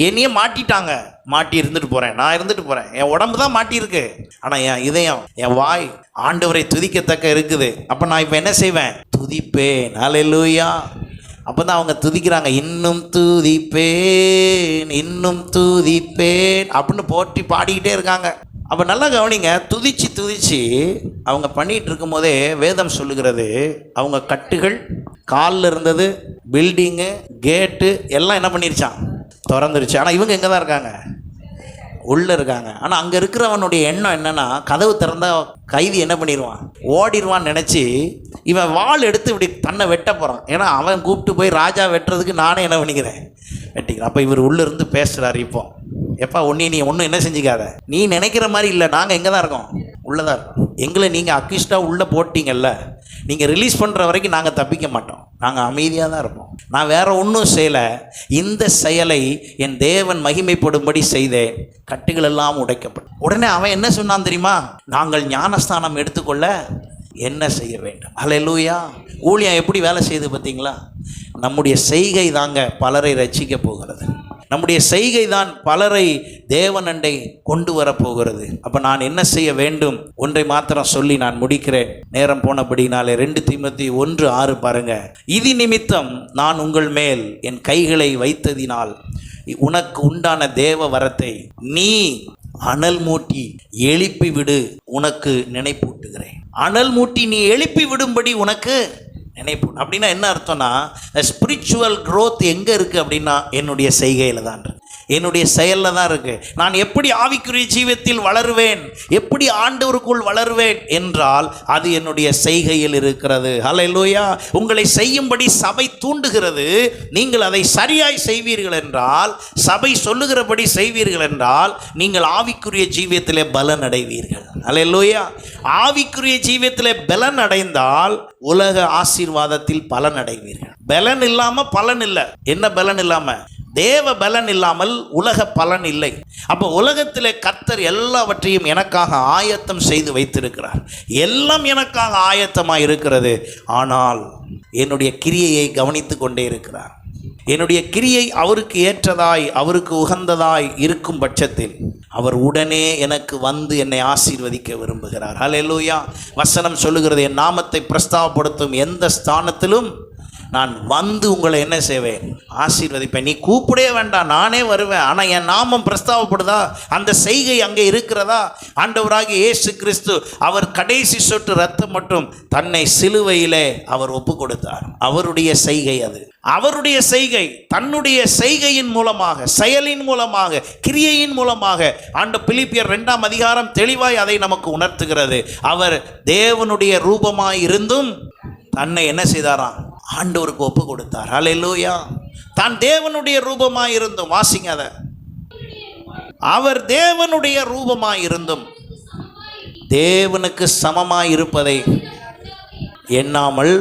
என்னையே மாட்டிட்டாங்க. மாட்டி இருந்துட்டு போகிறேன், நான் இருந்துட்டு போகிறேன். என் உடம்பு தான் மாட்டியிருக்கு, ஆனால் என் இதயம், என் வாய் ஆண்டவரை துதிக்கத்தக்க இருக்குது. அப்போ நான் இப்போ என்ன செய்வேன்? துதிப்பேன். அல்லேலூயா. அப்போ தான் அவங்க துதிக்கிறாங்க. இன்னும் துதிப்பேன், இன்னும் துதிப்பேன் அப்படின்னு போற்றி பாடிக்கிட்டே இருக்காங்க. அப்போ நல்லா கவனிங்க. துதிச்சு துதிச்சு அவங்க பண்ணிகிட்டு இருக்கும் போதே வேதம் சொல்லுகிறது, அவங்க கட்டுகள் காலில் இருந்தது, பில்டிங்கு, கேட்டு எல்லாம் என்ன பண்ணிருச்சான்? திறந்துருச்சு. ஆனால் இவங்க எங்கே தான் இருக்காங்க? உள்ளே இருக்காங்க. ஆனால் அங்கே இருக்கிறவனுடைய எண்ணம் என்னென்னா, கதவு திறந்தால் கைதி என்ன பண்ணிடுவான்? ஓடிடுவான்னு நினச்சி இவன் வாள் எடுத்து இப்படி தன்னை வெட்ட போகிறான். ஏன்னா அவன் கூப்பிட்டு போய் ராஜா வெட்டுறதுக்கு நானே என்ன பண்ணிக்கிறேன்? வெட்டிக்கிறேன். அப்போ இவர் உள்ளே இருந்து பேசுகிறாரு. இப்போ எப்பா நீ ஒன்றும் என்ன செஞ்சுக்காத, நீ நினைக்கிற மாதிரி இல்லை, நாங்கள் எங்கே தான் இருக்கோம்? உள்ளே தான் இருக்கோம். எங்களை நீங்கள் அக்யூஸ்டாக உள்ளே போட்டிங்கல்ல, நீங்கள் ரிலீஸ் பண்ணுற வரைக்கும் நாங்கள் தப்பிக்க மாட்டோம், நாங்கள் அமைதியாக தான் இருப்போம். நான் வேறு ஒன்றும் செய்யலை, இந்த செயலை என் தேவன் மகிமைப்படும்படி செய்தேன், கட்டுகள் எல்லாம் உடைக்கப்படும். உடனே அவன் என்ன சொன்னான் தெரியுமா? நாங்கள் ஞானஸ்தானம் எடுத்துக்கொள்ள என்ன செய்ய வேண்டும்? அல்லேலூயா. ஊழியம் எப்படி வேலை செய்யுது பார்த்தீங்களா? நம்முடைய செய்கை தாங்க பலரை ரட்சிக்க போகிறது. நம்முடைய செய்கை தான் பலரை தேவனண்டை கொண்டு வரப்போகிறது. அப்போ நான் என்ன செய்ய வேண்டும்? ஒன்றை மாத்திரம் சொல்லி நான் முடிக்கிறேன், நேரம் போனபடினாலே. 2 தீமோத்தேயு 1:6 பாருங்க. இது நிமித்தம் நான் உங்கள் மேல் என் கைகளை வைத்ததினால் உனக்கு உண்டான தேவ வரத்தை நீ அனல் மூட்டி எழுப்பி விடு, உனக்கு நினைப்பூட்டுகிறேன். அனல் மூட்டி நீ எழுப்பி விடும்படி உனக்கு நினைப்பு. அப்படின்னா என்ன அர்த்தம்னா, ஸ்பிரிச்சுவல் க்ரோத் எங்கே இருக்குது அப்படின்னா என்னுடைய செய்கையில் தான் இருக்குது, என்னுடைய செயலில் தான் இருக்குது. நான் எப்படி ஆவிக்குரிய ஜீவத்தில் வளருவேன், எப்படி ஆண்டவருக்குள் வளருவேன் என்றால் அது என்னுடைய செய்கையில் இருக்கிறது. ஹல்லேலூயா. உங்களை செய்யும்படி சபை தூண்டுகிறது. நீங்கள் அதை சரியாய் செய்வீர்கள் என்றால், சபை சொல்லுகிறபடி செய்வீர்கள் என்றால், நீங்கள் ஆவிக்குரிய ஜீவியத்திலே பலன் அடைவீர்கள். ஹல்லேலூயா. ஆவிக்குரிய ஜீவியத்திலே பலன் அடைந்தால் உலக ஆசீர்வாதத்தில் பலன் அடைவீர்கள். பலன் இல்லாமல் பலன் இல்லை. என்ன பலன் இல்லாமல்? தேவ பலன் இல்லாமல் உலக பலன் இல்லை. அப்போ உலகத்திலே கர்த்தர் எல்லாவற்றையும் எனக்காக ஆயத்தம் செய்து வைத்திருக்கிறார். எல்லாம் எனக்காக ஆயத்தமாக இருக்கிறது. ஆனால் என்னுடைய கிரியையை கவனித்து கொண்டே இருக்கிறார். என்னுடைய கிரியை அவருக்கு ஏற்றதாய், அவருக்கு உகந்ததாய் இருக்கும் பட்சத்தில் அவர் உடனே எனக்கு வந்து என்னை ஆசீர்வதிக்க விரும்புகிறார். ஹல்லேலூயா. வசனம் சொல்லுகிறது, என் நாமத்தை பிரஸ்தாபப்படுத்தும் எந்த ஸ்தானத்திலும் நான் வந்து உங்களை என்ன செய்வேன்? ஆசீர்வதிப்பேன். நீ கூப்பிடவே வேண்டாம், நானே வருவேன். ஆனால் என் நாமம் பிரஸ்தாபப்படுதா? அந்த செய்கை அங்கே இருக்கிறதா? ஆண்டவராகிய இயேசு கிறிஸ்து அவர் கடைசி சொட்டு ரத்தம் மட்டும் தன்னை சிலுவையிலே அவர் ஒப்பு கொடுத்தார். அவருடைய செய்கை அது. அவருடைய செய்கை, தன்னுடைய செய்கையின் மூலமாக, செயலின் மூலமாக, கிரியையின் மூலமாக பிலிப்பியர் 2ஆம் அதிகாரம் தெளிவாய் அதை நமக்கு உணர்த்துகிறது. அவர் தேவனுடைய ரூபமாய் இருந்தும் தன்னை என்ன செய்தாராம்? ஆண்டவருக்கு ஒப்பு கொடுத்தார். ஹல்லேலூயா. தான் தேவனுடைய ரூபமாய் இருந்தும், வாசிங்க அதை, அவர் தேவனுடைய ரூபமாய் இருந்தும் தேவனுக்கு சமமாய் இருப்பதை எண்ணாமல்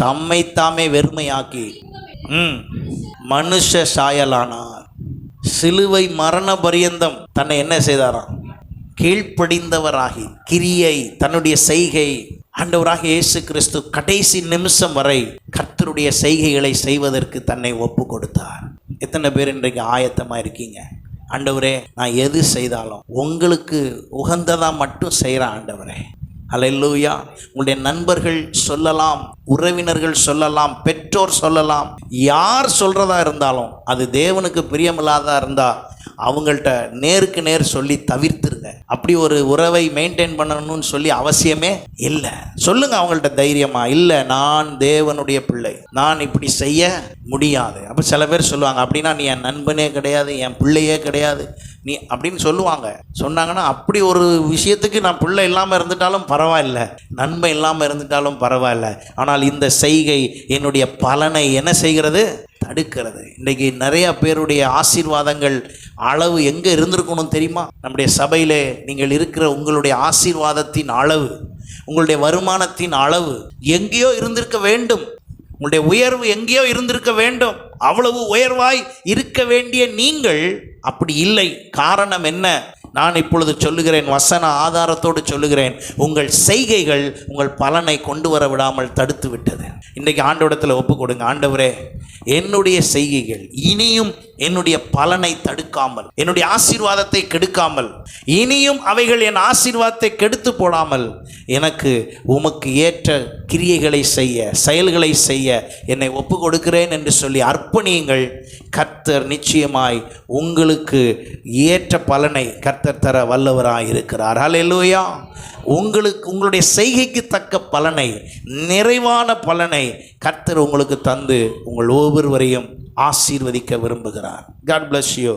தம்மை தாமே வெறுமையாக்கி மனுஷ சாயலானார். சிலுவை மரண பரியந்தம் தன்னை என்ன செய்தாராம்? கீழ்ப்படிந்தவராகி, கிரியை, தன்னுடைய செய்கை, ஆண்டவராகிய இயேசு கிறிஸ்து கடைசி நிமிஷம் வரை கர்த்தருடைய செய்கைகளை செய்வதற்கு தன்னை ஒப்பு கொடுத்தார். எத்தனை பேர் இன்றைக்கு ஆயத்தமாக இருக்கீங்க? ஆண்டவரே, நான் எது செய்தாலும் உங்களுக்கு உகந்ததாக மட்டும் செய்கிறேன் ஆண்டவரே. அல்லேலூயா. உங்களுடைய நண்பர்கள் சொல்லலாம், உறவினர்கள் சொல்லலாம், பெற்றோர் சொல்லலாம், யார் சொல்கிறதா இருந்தாலும் அது தேவனுக்கு பிரியமில்லாததா இருந்தால் அவங்கள்ட்ட நேருக்கு நேர் சொல்லி தவிர்த்துருங்க. அப்படி ஒரு உறவை மெயின்டைன் பண்ணணும்னு சொல்லி அவசியமே இல்லை. சொல்லுங்க அவங்கள்ட்ட தைரியமா, இல்லை நான் தேவனுடைய பிள்ளை, நான் இப்படி செய்ய முடியாது. அப்போ சில பேர் சொல்லுவாங்க, அப்படின்னா நீ என் நண்பனே கிடையாது, என் பிள்ளையே கிடையாது நீ அப்படின்னு சொல்லுவாங்க. சொன்னாங்கன்னா அப்படி ஒரு விஷயத்துக்கு நான் பிள்ளை இல்லாமல் இருந்துட்டாலும் பரவாயில்ல, நன்மை இல்லாமல் இருந்துட்டாலும் பரவாயில்ல, ஆனால் இந்த செய்கை என்னுடைய பலனை என்ன செய்கிறது? தடுக்கிறது. இன்றைக்கு நிறைய பேருடைய ஆசீர்வாதங்கள் அளவு எங்கே இருந்திருக்கணும் தெரியுமா? நம்முடைய சபையிலே நீங்கள் இருக்கிற உங்களுடைய ஆசீர்வாதத்தின் அளவு, உங்களுடைய வருமானத்தின் அளவு எங்கேயோ இருந்திருக்க வேண்டும். உங்களுடைய உயர்வு எங்கேயோ இருந்திருக்க வேண்டும். அவ்வளவு உயர்வாய் இருக்க வேண்டிய நீங்கள் அப்படி இல்லை. காரணம் என்ன? நான் இப்பொழுது சொல்லுகிறேன், வசன ஆதாரத்தோடு சொல்லுகிறேன். உங்கள் செய்கைகள் உங்கள் பலனை கொண்டு வர விடாமல் தடுத்து விட்டது. இன்றைக்கு ஆண்டவரிடத்தில் ஒப்பு கொடுங்க. ஆண்டவரே, என்னுடைய செய்கைகள் இனியும் என்னுடைய பலனை தடுக்காமல், என்னுடைய ஆசீர்வாதத்தை கெடுக்காமல், இனியும் அவைகள் என் ஆசீர்வாதத்தை கெடுத்து போடாமல், எனக்கு உமக்கு ஏற்ற கிரியைகளை செய்ய, செயல்களை செய்ய என்னை ஒப்பு கொடுக்கிறேன் என்று சொல்லி அர்ப்பணியுங்கள். கர்த்தர் நிச்சயமாய் உங்களுக்கு ஏற்ற பலனை கர்த்தர் தர வல்லவராய் இருக்கிறார். ஹல்லேலூயா. உங்களுடைய செய்கைக்கு தக்க பலனை, நிறைவான பலனை கர்த்தர் உங்களுக்கு தந்து உங்கள் ஒவ்வொருவரையும் ஆசீர்வதிக்க விரும்புகிறார். God bless you.